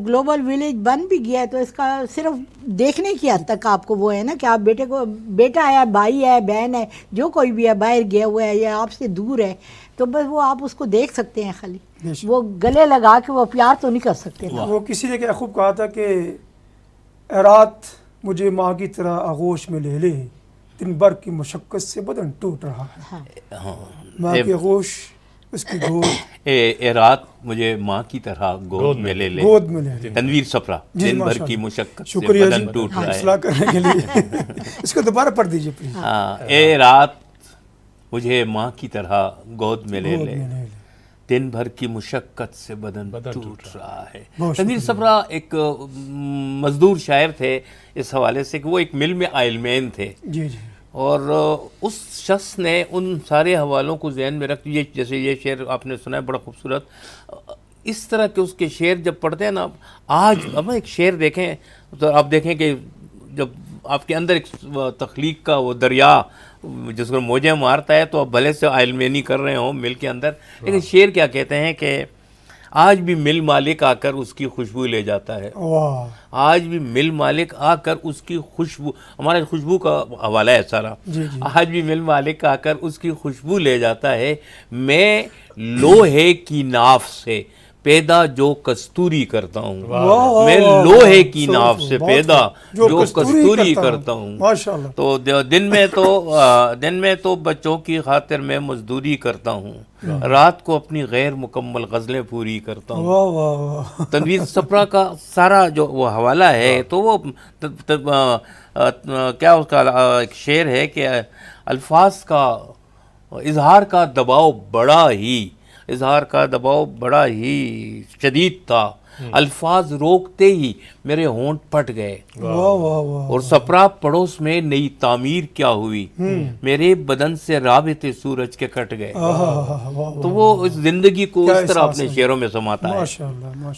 گلوبل ولیج بن بھی گیا ہے تو اس کا صرف دیکھنے کی حد تک آپ کو وہ ہے نا کہ آپ بیٹے کو، بیٹا ہے، بھائی ہے، بہن ہے، جو کوئی بھی ہے باہر گیا ہوا ہے یا آپ سے دور ہے تو بس وہ آپ اس کو دیکھ سکتے ہیں خالی، وہ گلے لگا کے وہ پیار تو نہیں کر سکتے. وہ کسی نے کیا خوب کہا تھا کہ اے رات مجھے ماں کی طرح آغوش میں لے لے، دن بھر کی مشقت سے بدن ٹوٹ رہا ہے. ماں کی آغوش، اس کی گود، اے رات مجھے ماں کی طرح گود میں لے لے. تنویر سپرا، دن بھر کی مشقت سے بدن ٹوٹ رہا ہے. اصلاح کرنے کے لیے اس کو دوبارہ پڑھ دیجیے پلیز. اے رات مجھے ماں کی طرح گود میں لے لے، دن بھر کی مشقت سے بدن ٹوٹ رہا ہے. تنویر سپرا ایک مزدور شاعر تھے اس حوالے سے کہ وہ ایک مل میں آئل مین تھے، اور اس شخص نے ان سارے حوالوں کو ذہن میں رکھ لیے. جیسے یہ شعر آپ نے سنا ہے بڑا خوبصورت، اس طرح کے اس کے شعر جب پڑھتے ہیں نا، آج اب ایک شعر دیکھیں تو آپ دیکھیں کہ جب آپ کے اندر ایک تخلیق کا وہ دریا جس کو موجیں مارتا ہے تو آپ بھلے سے آئل مینی کر رہے ہوں مل کے اندر، لیکن شعر کیا کہتے ہیں کہ آج بھی مل مالک آ کر اس کی خوشبو لے جاتا ہے. آج بھی مل مالک آ کر اس کی خوشبو، ہمارے خوشبو کا حوالہ ہے سارا. آج بھی مل مالک آ کر اس کی خوشبو لے جاتا ہے. میں لوہے کی ناف سے پیدا جو کستوری کرتا ہوں، میں لوہے کی ناف سے پیدا جو کستوری کرتا ہوں. تو دن میں تو بچوں کی خاطر میں مزدوری کرتا ہوں، رات کو اپنی غیر مکمل غزلیں پوری کرتا ہوں. تنویر سپرا کا سارا جو وہ حوالہ ہے تو وہ کیا اس کا ایک شعر ہے کہ الفاظ کا اظہار کا دباؤ بڑا ہی شدید تھا، الفاظ روکتے ہی میرے ہونٹ پھٹ گئے، اور سپرا پڑوس میں نئی تعمیر کیا ہوئی، میرے بدن سے رابطے سورج کے کٹ گئے. تو وہ اس زندگی کو اس طرح اپنے شعروں میں سماتا ہے.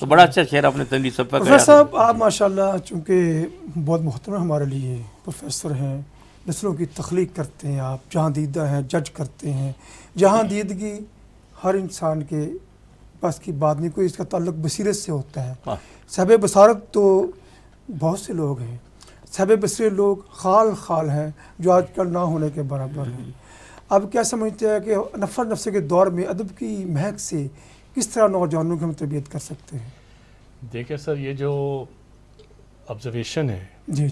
تو بڑا اچھا شعر آپ نے تنویر سپرا کا. پروفیسر صاحب آپ ماشاءاللہ چونکہ بہت محترم ہمارے لیے پروفیسر ہیں، نسلوں کی تخلیق کرتے ہیں، آپ جہاں دیدہ ہیں، جج کرتے ہیں. جہاں دیدگی ہر انسان کے پاس کی بات نہیں، کوئی اس کا تعلق بصیرت سے ہوتا ہے. صاحب بصارت تو بہت سے لوگ ہیں، صاحب بصیرت لوگ خال ہیں جو آج کل نہ ہونے کے برابر ہیں. آپ کیا سمجھتے ہیں کہ نفس کے دور میں ادب کی مہک سے کس طرح نوجوانوں کی ہم تربیت کر سکتے ہیں؟ دیکھیں سر، یہ جو آبزرویشن ہے جی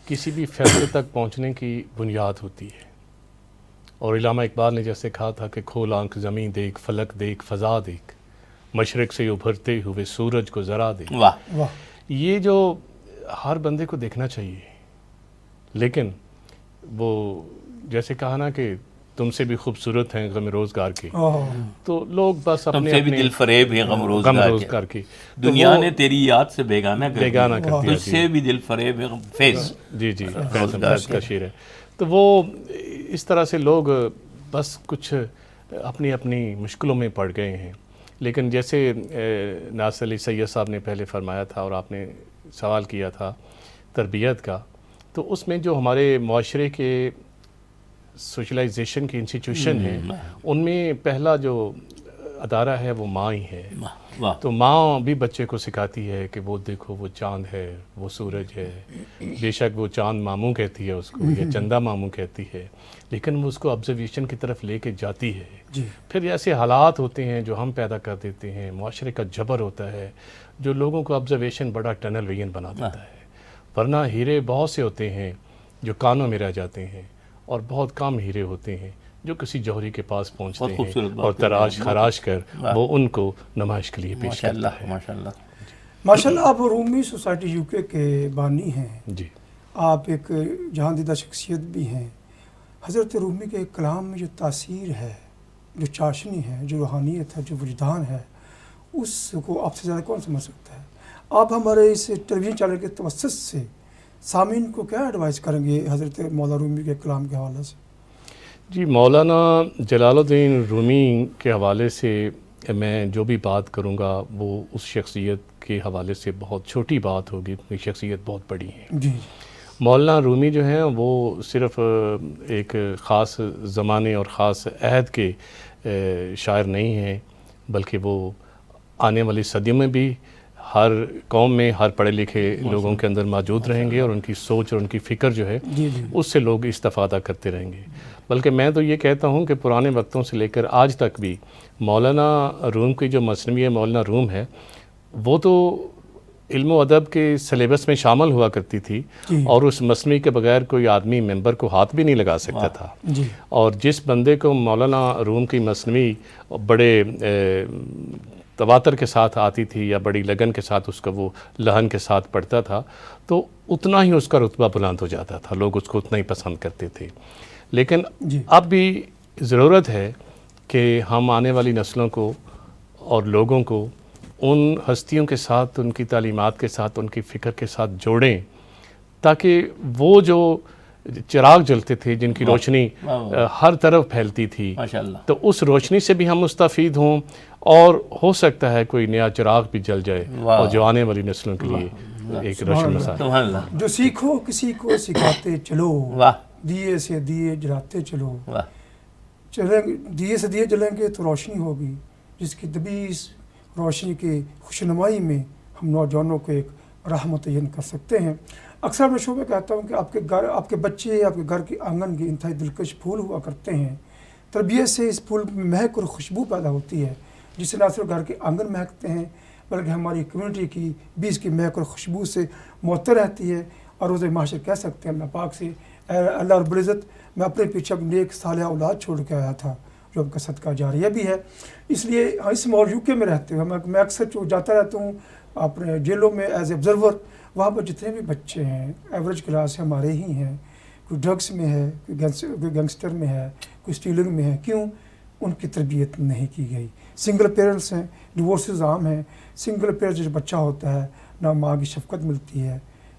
کسی بھی فیصلے تک پہنچنے کی بنیاد ہوتی ہے. اور علامہ اقبال نے جیسے کہا تھا کہ کھول آنکھ زمین دیکھ، فلک دیکھ، فضا دیکھ، مشرق سے ابھرتے ہوئے سورج کو ذرا دیکھ. یہ جو ہر بندے کو دیکھنا چاہیے، لیکن وہ جیسے کہا نا کہ تم سے بھی خوبصورت ہیں غم روزگار کی، اوہ، تو لوگ بس تم اپنے سے بھی دل فریب ہے غم روزگار کی دنیا نے تیری یاد سے بیگانہ کر دیا، تجھ سے بھی دل فریب ہے غم فیض. جی فیض کا شعر ہے. تو وہ اس طرح سے لوگ بس کچھ اپنی اپنی مشکلوں میں پڑ گئے ہیں. لیکن جیسے ناصر علی سید صاحب نے پہلے فرمایا تھا اور آپ نے سوال کیا تھا تربیت کا، تو اس میں جو ہمارے معاشرے کے سوشلائزیشن کی انسٹیٹیوشن ہیں ان میں پہلا جو ادارہ ہے وہ ماں ہی ہے. تو ماں بھی بچے کو سکھاتی ہے کہ وہ دیکھو وہ چاند ہے، وہ سورج ہے، بے شک وہ چاند ماموں کہتی ہے اس کو یا چندہ ماموں کہتی ہے، لیکن وہ اس کو آبزرویشن کی طرف لے کے جاتی ہے. پھر ایسے حالات ہوتے ہیں جو ہم پیدا کر دیتے ہیں، معاشرے کا جبر ہوتا ہے جو لوگوں کو آبزرویشن بڑا ٹنل ویژن بنا دیتا ہے. ورنہ ہیرے بہت سے ہوتے ہیں جو کانوں میں رہ جاتے ہیں، اور بہت کم ہیرے ہوتے ہیں جو کسی جوہری کے پاس پہنچتے ہیں اور تراش خراش کر وہ ان کو نمائش کے لیے پیش کرتا ہے. ماشاءاللہ آپ رومی سوسائٹی یو کے کے بانی ہیں. جی آپ ایک جہاں دیدہ شخصیت بھی ہیں. حضرت رومی کے کلام میں جو تاثیر ہے، جو چاشنی ہے، جو روحانیت ہے، جو وجدان ہے، اس کو آپ سے زیادہ کون سمجھ سکتا ہے؟ آپ ہمارے اس ٹیلی ویژن چینل کے توسط سے سامعین کو کیا ایڈوائز کریں گے حضرت مولانا رومی کے کلام کے حوالے سے؟ جی، مولانا جلال الدین رومی کے حوالے سے میں جو بھی بات کروں گا وہ اس شخصیت کے حوالے سے بہت چھوٹی بات ہوگی، کیونکہ شخصیت بہت بڑی ہے. جی، مولانا رومی جو ہیں وہ صرف ایک خاص زمانے اور خاص عہد کے شاعر نہیں ہیں، بلکہ وہ آنے والی صدیوں میں بھی ہر قوم میں ہر پڑھے لکھے لوگوں کے اندر موجود رہیں گے، اور ان کی سوچ اور ان کی فکر جو ہے اس سے لوگ استفادہ کرتے رہیں گے. بلکہ میں تو یہ کہتا ہوں کہ پرانے وقتوں سے لے کر آج تک بھی مولانا روم کی جو مثنوی مولانا روم ہے وہ تو علم و ادب کے سلیبس میں شامل ہوا کرتی تھی، اور اس مثنوی کے بغیر کوئی آدمی ممبر کو ہاتھ بھی نہیں لگا سکتا تھا. اور جس بندے کو مولانا روم کی مثنوی بڑے تواتر کے ساتھ آتی تھی یا بڑی لگن کے ساتھ اس کا وہ لہن کے ساتھ پڑھتا تھا، تو اتنا ہی اس کا رتبہ بلند ہو جاتا تھا، لوگ اس کو اتنا ہی پسند کرتے تھے. لیکن اب بھی ضرورت ہے کہ ہم آنے والی نسلوں کو اور لوگوں کو ان ہستیوں کے ساتھ، ان کی تعلیمات کے ساتھ، ان کی فکر کے ساتھ جوڑیں، تاکہ وہ جو چراغ جلتے تھے جن کی روشنی ہر طرف پھیلتی تھی، تو اس روشنی سے بھی ہم مستفید ہوں، اور ہو سکتا ہے کوئی نیا چراغ بھی جل جائے اور جو آنے والی نسلوں کے لیے ایک روشن مثال. جو سیکھو کسی کو سکھاتے چلو، دیے سے دیے جلاتے چلو، دیے سے دیے جلیں گے تو روشنی ہوگی، جس کی دبیس روشنی کی خوشنمائی میں ہم نوجوانوں کو ایک راہ متعین کر سکتے ہیں. اکثر میں شعبہ کہتا ہوں کہ آپ کے گھر، آپ کے بچے آپ کے گھر کے آنگن کے انتہائی دلکش پھول ہوا کرتے ہیں. تربیت سے اس پھول میں مہک اور خوشبو پیدا ہوتی ہے، جس سے نہ صرف گھر کے آنگن مہکتے ہیں بلکہ ہماری کمیونٹی کی بھی اس کی مہک اور خوشبو سے معطر رہتی ہے. اور روز معاشر کہہ سکتے ہیں اللہ پاک سے، اے اللہ رب العزت، میں اپنے پیچھے نیک صالح اولاد چھوڑ کے آیا تھا جو آپ کا صدقہ جاریہ بھی ہے. اس لیے اس ماحول یو کے میں رہتے ہوئے میں اکثر جاتا رہتا ہوں اپنے جیلوں میں ایز اے آبزرور. وہاں پر جتنے بھی بچے ہیں ایوریج کلاس ہمارے ہی ہیں، کوئی ڈرگس میں ہے، کوئی گینگسٹر میں ہے، کوئی اسٹیلنگ میں ہے. کیوں؟ ان کی تربیت نہیں کی گئی. سنگل پیرنٹس ہیں، ڈیورسز عام ہیں. سنگل پیرنٹس جو بچہ ہوتا ہے، نہ ماں کی شفقت ملتی ہے،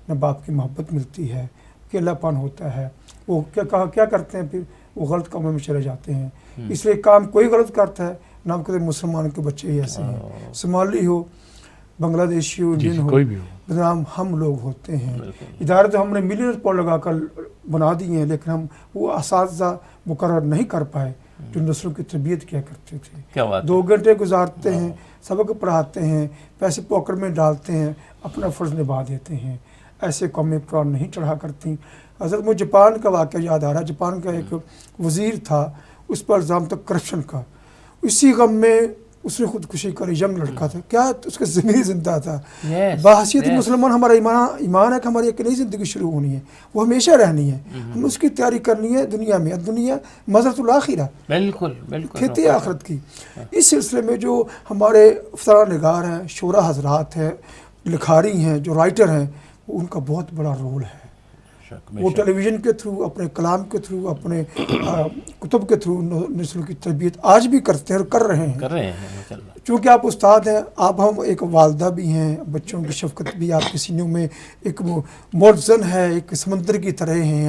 نہ باپ کی محبت ملتی ہے، اکیلا پن ہوتا ہے. وہ کیا کرتے ہیں پھر؟ وہ غلط کاموں میں چلے جاتے ہیں. اس لیے کام کوئی غلط کرتا ہے، نام کہتے مسلمان کے بچے ہی ایسے ہیں. صومالی ہو، بنگلہ دیشی ہو، انڈین ہو، بدنام ہم لوگ ہوتے ہیں. ادارے تو ہم نے ملین پاؤنڈ لگا کر بنا دی ہیں، لیکن ہم وہ اساتذہ مقرر نہیں کر پائے جو نسلوں کی تربیت کیا کرتے تھے. 2 گھنٹے گزارتے ہیں، سبق پڑھاتے ہیں، پیسے پاکٹ میں ڈالتے ہیں، اپنا فرض نبھا دیتے ہیں. ایسے قومیں قرآن نہیں چڑھا کرتی. حضرت مجھے جاپان کا واقعہ یاد آ رہا ہے. جاپان کا ایک وزیر تھا، اس پر الزام تھا کرپشن کا. اسی غم میں اس نے خودکشی کری. یم لڑکا تھا، کیا اس کا ضمیر زندہ تھا. بحیثیت مسلمان ہمارا ایمان ہے کہ ہماری ایک نئی زندگی شروع ہونی ہے، وہ ہمیشہ رہنی ہے. ہم اس کی تیاری کرنی ہے دنیا میں. دنیا مزرعۃ الآخرہ، بالکل کھیتی آخرت کی. اس سلسلے میں جو ہمارے افسران نگار ہیں، شعراء حضرات ہیں، لکھاری ہیں، جو رائٹر ہیں، ان کا بہت بڑا رول ہے. شک وہ ٹیلی ویژن کے تھرو، اپنے کلام کے تھرو، اپنے کتب کے تھرو نسل کی تربیت آج بھی کرتے ہیں اور کر رہے ہیں ماشاءاللہ. چونکہ آپ استاد ہیں، آپ ہم ایک والدہ بھی ہیں، بچوں کی شفقت بھی آپ کے سینوں میں ایک موزن ہے، ایک سمندر کی طرح ہیں.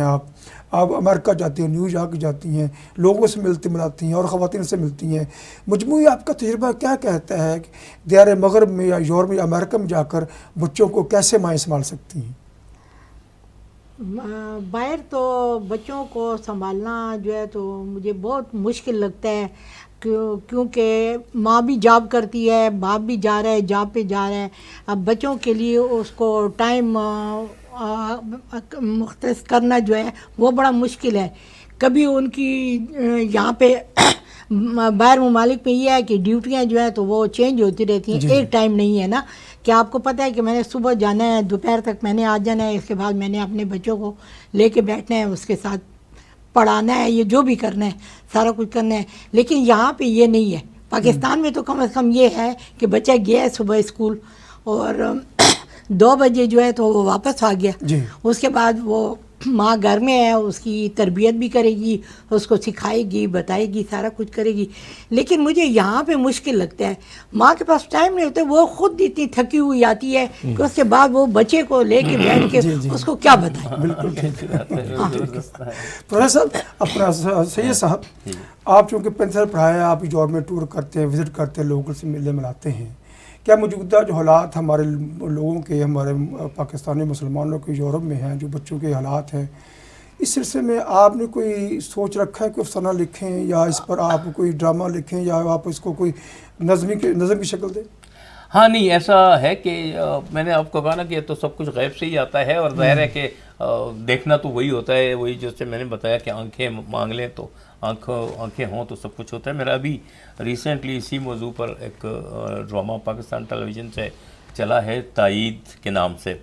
آپ امریکہ جاتی ہیں، نیو یارک جاتی ہیں، لوگوں سے ملاتی ہیں اور خواتین سے ملتی ہیں. مجموعی آپ کا تجربہ کیا کہتا ہے کہ دیار مغرب میں یا یورپ یا امریکہ میں جا کر بچوں کو کیسے مائیں سنبھال سکتی ہیں؟ باہر تو بچوں کو سنبھالنا جو ہے تو مجھے بہت مشکل لگتا ہے، کیونکہ ماں بھی جاب کرتی ہے، باپ بھی جا رہا ہے، جاب پہ جا رہا ہے. اب بچوں کے لیے اس کو ٹائم مختص کرنا جو ہے وہ بڑا مشکل ہے. کبھی ان کی یہاں پہ باہر ممالک میں یہ ہے کہ ڈیوٹیاں جو ہیں تو وہ چینج ہوتی رہتی ہیں، ایک ٹائم نہیں ہے نا. کہ آپ کو پتہ ہے کہ میں نے صبح جانا ہے، دوپہر تک میں نے آ جانا ہے، اس کے بعد میں نے اپنے بچوں کو لے کے بیٹھنا ہے، اس کے ساتھ پڑھانا ہے، یہ جو بھی کرنا ہے سارا کچھ کرنا ہے. لیکن یہاں پہ یہ نہیں ہے. پاکستان میں تو کم از کم یہ ہے کہ بچہ گیا ہے صبح اسکول اور 2 بجے جو ہے تو وہ واپس آ گیا. اس کے بعد وہ ماں گھر میں ہے، اس کی تربیت بھی کرے گی، اس کو سکھائے گی، بتائے گی، سارا کچھ کرے گی. لیکن مجھے یہاں پہ مشکل لگتا ہے، ماں کے پاس ٹائم نہیں ہوتا، وہ خود اتنی تھکی ہوئی آتی ہے کہ اس کے بعد وہ بچے کو لے کے بیٹھ کے اس کو کیا بتائے. بالکل پروفیسر صاحب، اپنا سید صاحب، آپ چونکہ پینسل پڑھایا، آپ یورپ میں ٹور کرتے ہیں، وزٹ کرتے ہیں، لوگوں سے ملنے ملاتے ہیں. کیا موجودہ جو حالات ہمارے لوگوں کے، ہمارے پاکستانی مسلمانوں کے یورپ میں ہیں، جو بچوں کے حالات ہیں، اس سلسلے میں آپ نے کوئی سوچ رکھا ہے کہ افسانہ لکھیں یا اس پر آپ کوئی ڈرامہ لکھیں یا آپ اس کو کوئی نظم کی شکل دیں؟ ہاں نہیں، ایسا ہے کہ میں نے آپ کو کہا نا کہ تو سب کچھ غیب سے ہی آتا ہے، اور ظاہر ہے کہ دیکھنا تو وہی ہوتا ہے، وہی جیسے میں نے بتایا کہ آنکھیں مانگ لیں تو آنکھیں ہوں تو سب کچھ ہوتا ہے. میرا ابھی ریسنٹلی اسی موضوع پر ایک ڈرامہ پاکستان ٹیلی ویژن سے چلا ہے تائید کے نام سے،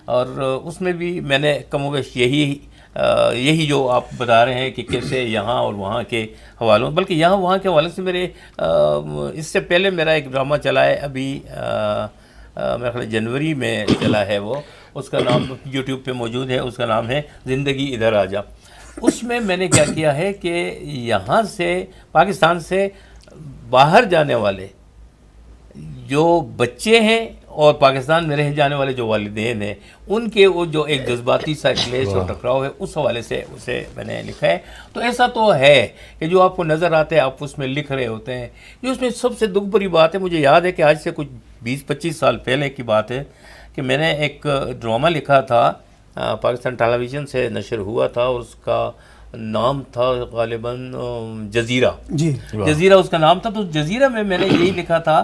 اور اس میں بھی میں نے کم و بیش یہی جو آپ بتا رہے ہیں کہ کیسے یہاں اور وہاں کے حوالوں، بلکہ یہاں وہاں کے حوالے سے میرے اس سے پہلے میرا ایک ڈرامہ چلا ہے ابھی میرا خیال جنوری میں چلا ہے، وہ اس کا نام یوٹیوب پہ موجود ہے، اس کا نام ہے زندگی ادھر آ جا. اس میں میں نے کیا کیا ہے کہ یہاں سے پاکستان سے باہر جانے والے جو بچے ہیں اور پاکستان میں رہ جانے والے جو والدین ہیں، ان کے وہ جو ایک جذباتی سا کلیش اور ٹکراؤ ہے، اس حوالے سے اسے میں نے لکھا ہے. تو ایسا تو ہے کہ جو آپ کو نظر آتے ہیں آپ اس میں لکھ رہے ہوتے ہیں. جو اس میں سب سے دکھ بری بات ہے، مجھے یاد ہے کہ آج سے کچھ 20-25 سال پہلے کی بات ہے کہ میں نے ایک ڈرامہ لکھا تھا، پاکستان ٹیلی ویژن سے نشر ہوا تھا، اور اس کا نام تھا غالباً جزیرہ. جزیرہ اس کا نام تھا. تو جزیرہ میں نے یہی لکھا تھا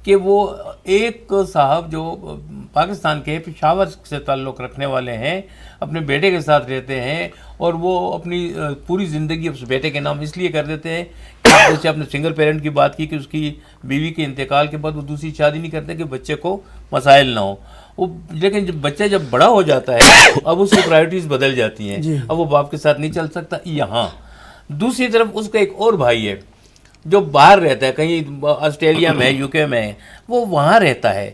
کہ وہ ایک صاحب جو پاکستان کے پشاور سے تعلق رکھنے والے ہیں، اپنے بیٹے کے ساتھ رہتے ہیں، اور وہ اپنی پوری زندگی اس بیٹے کے نام اس لیے کر دیتے ہیں کہ جیسے اپنے سنگل پیرنٹ کی بات کی کہ اس کی بیوی کے انتقال کے بعد وہ دوسری شادی نہیں کرتے کہ بچے کو مسائل نہ ہوں. لیکن جب بچہ جب بڑا ہو جاتا ہے اب اس کی پرائرٹیز بدل جاتی ہیں، اب وہ باپ کے ساتھ نہیں چل سکتا. یہاں دوسری طرف اس کا ایک اور بھائی ہے جو باہر رہتا ہے، کہیں آسٹریلیا میں، یو کے میں، وہ وہاں رہتا ہے.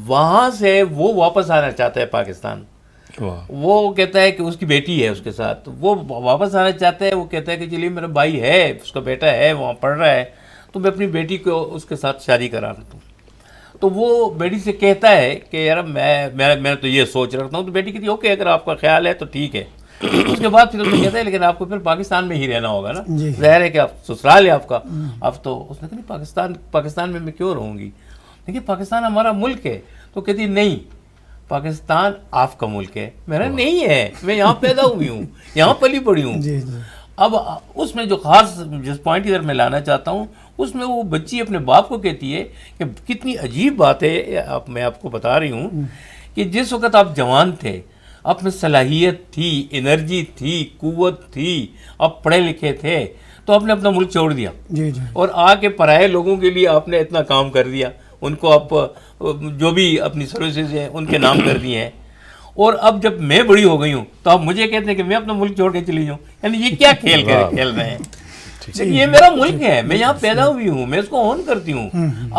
وہاں سے وہ واپس آنا چاہتا ہے پاکستان. وہ کہتا ہے کہ اس کی بیٹی ہے اس کے ساتھ، وہ واپس آنا چاہتا ہے. وہ کہتا ہے کہ چلیے میرا بھائی ہے، اس کا بیٹا ہے، وہاں پڑھ رہا ہے، تو میں اپنی بیٹی کو اس کے ساتھ شادی کرا دیتا ہوں. تو وہ بیٹی سے کہتا ہے کہ یار میں تو یہ سوچ رکھتا ہوں. تو بیٹی کہتی ہے اوکے، اگر آپ کا خیال ہے تو ٹھیک ہے. اس کے بعد پھر اسے کہتا ہے لیکن آپ کو پھر پاکستان میں ہی رہنا ہوگا نا، ظاہر ہے کہ آپ سسرال ہے آپ کا. اب تو اس نے کہا نہیں، پاکستان میں کیوں رہوں گی، دیکھیے پاکستان ہمارا ملک ہے. تو کہتی نہیں، پاکستان آپ کا ملک ہے. میرا نہیں ہے، میں یہاں پیدا ہوئی ہوں، یہاں پلی پڑی ہوں. اب اس میں جو خاص جس پوائنٹ ادھر میں لانا چاہتا ہوں، اس میں وہ بچی اپنے باپ کو کہتی ہے کہ کتنی عجیب بات ہے، میں آپ کو بتا رہی ہوں کہ جس وقت آپ جوان تھے، آپ میں صلاحیت تھی، انرجی تھی، قوت تھی، آپ پڑھے لکھے تھے، تو آپ نے اپنا ملک چھوڑ دیا اور آ کے پرائے لوگوں کے لیے آپ نے اتنا کام کر دیا. ان کو آپ جو بھی اپنی سروسز ہیں ان کے نام کر دیے ہیں. اور اب جب میں بڑی ہو گئی ہوں تو آپ مجھے کہتے ہیں کہ میں اپنا ملک چھوڑ کے چلی جاؤں. یعنی یہ کیا کھیل رہے ہیں. لیکن یہ میرا ملک ہے, میں یہاں پیدا ہوئی ہوں, میں اس کو اون کرتی ہوں.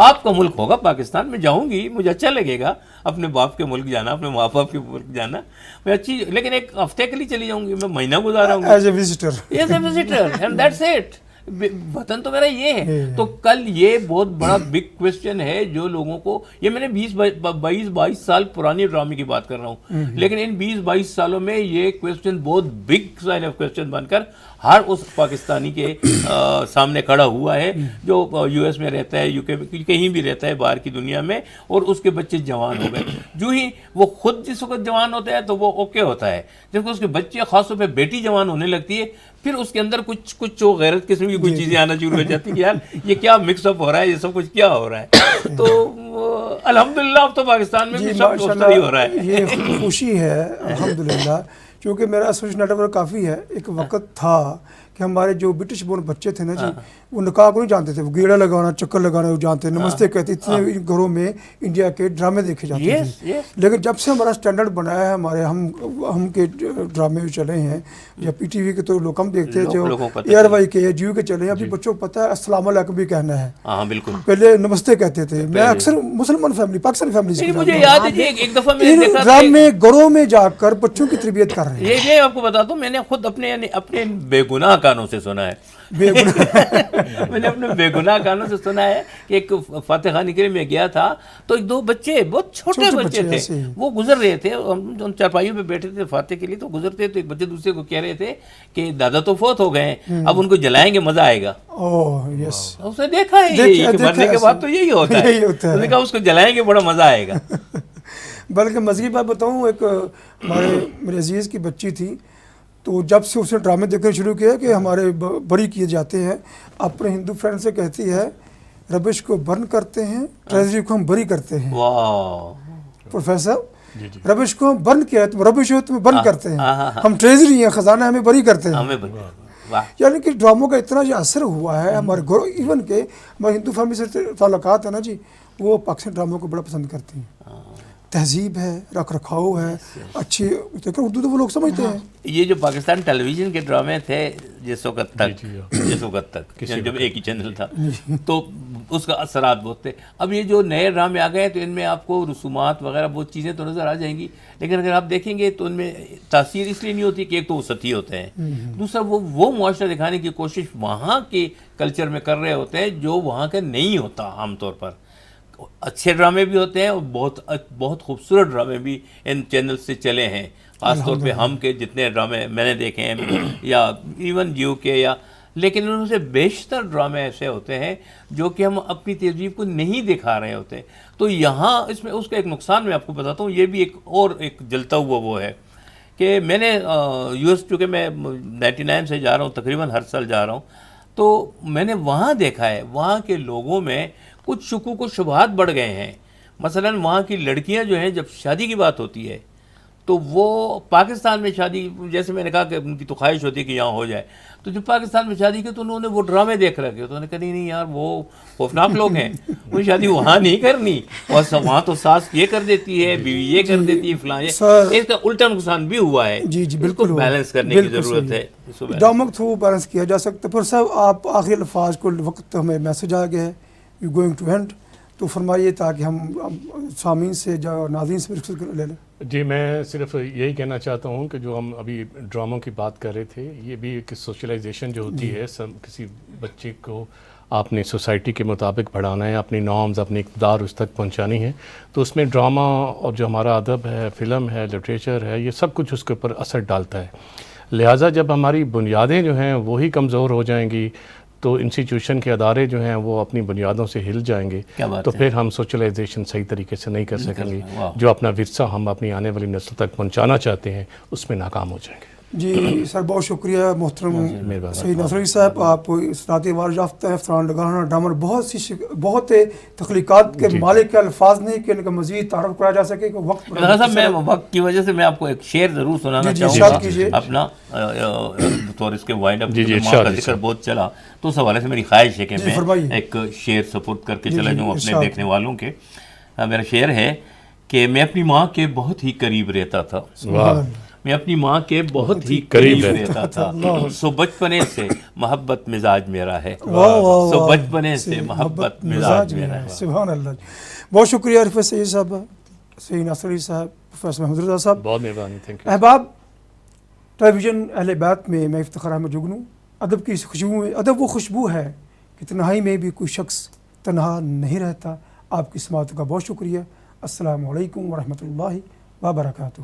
آپ کا ملک ہوگا پاکستان, میں جاؤں گی, مجھے اچھا لگے گا اپنے باپ کے ملک جانا, اپنے ماں باپ کے ملک جانا, میں اچھی, لیکن ایک ہفتے کے لیے چلی جاؤں گی, میں مہینہ گزارا ہوں as a visitor. As a visitor, and that's it. وطن تو میرا یہ ہے. تو کل یہ بہت بڑا بگ کویسچن ہے جو لوگوں کو, یہ میں نے 22 سال پرانی ڈرامے کی بات کر رہا ہوں, لیکن ان 22 سالوں میں یہ کویسچن بہت بگ سائن آف کویسچن بن کر ہر اس پاکستانی کے سامنے کھڑا ہوا ہے جو یو ایس میں رہتا ہے, یو کے میں, کہیں بھی رہتا ہے باہر کی دنیا میں, اور اس کے بچے جوان ہو گئے. جو ہی وہ خود جس وقت جوان ہوتا ہے تو وہ اوکے ہوتا ہے, جب اس کے بچے, خاص طور پہ بیٹی جوان ہونے لگتی ہے, پھر اس کے اندر کچھ غیرت قسم کی کوئی چیزیں آنا شروع ہو جاتی ہیں کہ یار یہ کیا مکس اپ ہو رہا ہے, یہ سب کچھ کیا ہو رہا ہے. تو الحمدللہ اب تو پاکستان میں بھی سب کچھ صحیح ہو رہا ہے. یہ خوشی ہے الحمدللہ, کیونکہ میرا ایسوسیشن نیٹ ورک کافی ہے. ایک وقت تھا کہ ہمارے جو برٹش بورن بچے تھے نا جی, وہ نکاح کو نہیں جانتے تھے, وہ گیڑا لگانا, چکر لگانا وہ جانتے, نمستے کہتے, اتنے گھروں میں انڈیا کے ڈرامے دیکھے جاتے تھے. لیکن جب سے ہمارا اسٹینڈرڈ بنایا ہے, ہمارے ہم کے ڈرامے جو چلے ہیں, یا پی ٹی وی کے تو لوگ کم دیکھتے ہیں, جو ایئر وائی کے جیو کے چلے ہیں, ابھی بچوں کو پتہ ہے السلام علیکم بھی کہنا ہے. ہاں بالکل, پہلے نمستے کہتے تھے. میں اکثر مسلمان فیملی, پاکستانی فیملی, مجھے یاد ہے ایک دفعہ میں نے دیکھا ڈرامے گھروں میں جا کر بچوں کی تربیت کر رہے ہیں. یہ آپ کو بتاتا ہوں, میں نے خود اپنے بے گناہ کانوں سے سنا ہے. میں نے اپنے بے گناہ کانوں سے سنا ہے کہ ایک فاتح خانی کے لیے میں گیا تھا, تو ایک 2 بچے, بہت چھوٹے بچے تھے, وہ گزر رہے تھے, ہم چارپائیوں پہ بیٹھے تھے فاتح کے لیے, تو گزرتے تو ایک بچے دوسرے کو کہہ رہے تھے کہ دادا تو فوت ہو گئے ہیں, اب ان کو جلائیں گے مزہ آئے گا. اس نے دیکھا ہے یہ کہ مرنے کے بعد تو یہی ہوتا ہے, اس نے کہا اس کو جلائیں گے بڑا مزہ آئے گا. بلکہ مزید بات بتاؤں, ایک میرے عزیز کی بچی تھی, تو جب سے اس نے ڈرامے دیکھنا شروع کیا کہ ہمارے بری کیے جاتے ہیں, اپنے ہندو فرینڈ سے کہتی ہے ربش کو برن کرتے ہیں, ٹریجری کو ہم بری کرتے ہیں. پروفیسر, ربش کو ہم برن کیا ہے, تم ربش ہو تمہیں برن کرتے ہیں, ہم ٹریجری ہیں, خزانہ ہمیں بری کرتے ہیں. یعنی کہ ڈراموں کا اتنا جو اثر ہوا ہے ہمارے ایون کہ ہمارے ہندو فیملی سے تعلقات ہیں نا جی, وہ پاکستانی ڈراموں کو بڑا پسند کرتے ہیں. تہذیب ہے, رکھ رکھاؤ ہے, اچھی اردو تو وہ لوگ سمجھتے ہیں. یہ جو پاکستان ٹیلی ویژن کے ڈرامے تھے جس وقت تک جب ایک ہی چینل تھا, تو اس کا اثرات بہت تھے. اب یہ جو نئے ڈرامے آ گئے تو ان میں آپ کو رسومات وغیرہ بہت چیزیں تو نظر آ جائیں گی, لیکن اگر آپ دیکھیں گے تو ان میں تاثیر اس لیے نہیں ہوتی کہ ایک تو وہ سطحی ہوتے ہیں, دوسرا وہ معاشرہ دکھانے کی کوشش وہاں کے کلچر میں کر رہے ہوتے ہیں جو وہاں کا نہیں ہوتا. عام طور پر اچھے ڈرامے بھی ہوتے ہیں اور بہت خوبصورت ڈرامے بھی ان چینل سے چلے ہیں, خاص طور پہ ہم کے جتنے ڈرامے میں نے دیکھے ہیں, یا ایون جیو کے, یا لیکن ان سے بیشتر ڈرامے ایسے ہوتے ہیں جو کہ ہم اپنی تہذیب کو نہیں دکھا رہے ہوتے. تو یہاں اس میں اس کا ایک نقصان میں آپ کو بتاتا ہوں, یہ بھی ایک جلتا ہوا وہ ہے کہ میں نے یو ایس, چونکہ میں 99 سے جا رہا ہوں, تقریباً ہر سال جا رہا ہوں, تو میں نے وہاں دیکھا ہے وہاں کے لوگوں میں کچھ شکوک و شبہات بڑھ گئے ہیں. مثلاً وہاں کی لڑکیاں جو ہیں جب شادی کی بات ہوتی ہے تو وہ پاکستان میں شادی, جیسے میں نے کہا کہ ان کی تو خواہش ہوتی ہے کہ یہاں ہو جائے, تو جب پاکستان میں شادی کی تو انہوں نے وہ ڈرامے دیکھ رکھے, تو انہوں نے کہا نہیں یار وہ خوفناک لوگ ہیں, انہیں شادی وہاں نہیں کرنی, اور وہاں تو ساس یہ کر دیتی ہے, بیوی یہ کر دیتی ہے, فلاں. اس کا الٹا نقصان بھی ہوا ہے. جی بالکل, بیلنس کرنے کی ضرورت ہے, ڈراموں کے تھرو بیلنس کیا جا سکتا ہے. پر صاحب آپ آخری الفاظ کو, وقت ہمیں میسج آ گیا ہے, یو گوئنگ ٹو اینڈ, تو فرمائیے تاکہ ہم سامعین سے ناظرین سے رخصت لے لیں. جی میں صرف یہی کہنا چاہتا ہوں کہ جو ہم ابھی ڈراموں کی بات کر رہے تھے, یہ بھی ایک سوشلائزیشن جو ہوتی ہے, کسی بچے کو آپ نے سوسائٹی کے مطابق پڑھانا ہے, اپنی نارمز, اپنی اقتدار اس تک پہنچانی ہے, تو اس میں ڈرامہ اور جو ہمارا ادب ہے, فلم ہے, لٹریچر ہے, یہ سب کچھ اس کے اوپر اثر ڈالتا ہے. لہٰذا جب ہماری بنیادیں جو ہیں وہی کمزور ہو جائیں گی تو انسٹیٹیوشن کے ادارے جو ہیں وہ اپنی بنیادوں سے ہل جائیں گے, تو پھر ہم سوشلائزیشن صحیح طریقے سے نہیں کر سکیں گے. جو اپنا ورثہ ہم اپنی آنے والی نسل تک پہنچانا چاہتے ہیں اس میں ناکام ہو جائیں گے. جی سر, بہت شکریہ محترم سعید ناصر علی صاحب, آپ صنعت وارث یافتہ ہیں, افسران نگران ڈرامر, بہت تخلیقات کے مالک کے الفاظ نہیں کہ ان کا مزید تعارف کرایا جا سکے. وقت میں وقت کی وجہ سے میں آپ کو ایک شعر ضرور سنانا چاہوں گا اپنا, تو اس کے وائنڈ اپ کا ذکر بہت چلا, تو اس حوالے سے میری خواہش ہے کہ میں ایک شعر سپرد کر کے چلا جاؤں اپنے دیکھنے والوں کے. میرا شعر ہے کہ میں اپنی ماں کے بہت ہی قریب رہتا تھا, میں اپنی ماں کے بہت ہی قریب قریب رہتا رہتا تھا. سو بچپنے سے محبت مزاج میرا ہے. واہ واہ سو واہ. بچپنے سے محبت مزاج میرا ہے. سبحان اللہ. بہت شکریہ رفعت سید صاحب, سید ناصر علی صاحب, پروفیسر محمود رضا صاحب. بہت مہربانی, تھینک یو. احباب, ٹیلی ویژن اہل بیت میں افتخار احمد جگنو. ادب کی اس خوشبو میں, ادب وہ خوشبو ہے کہ تنہائی میں بھی کوئی شخص تنہا نہیں رہتا. آپ کی سماعت کا بہت شکریہ. السلام علیکم ورحمۃ اللہ وبرکاتہ.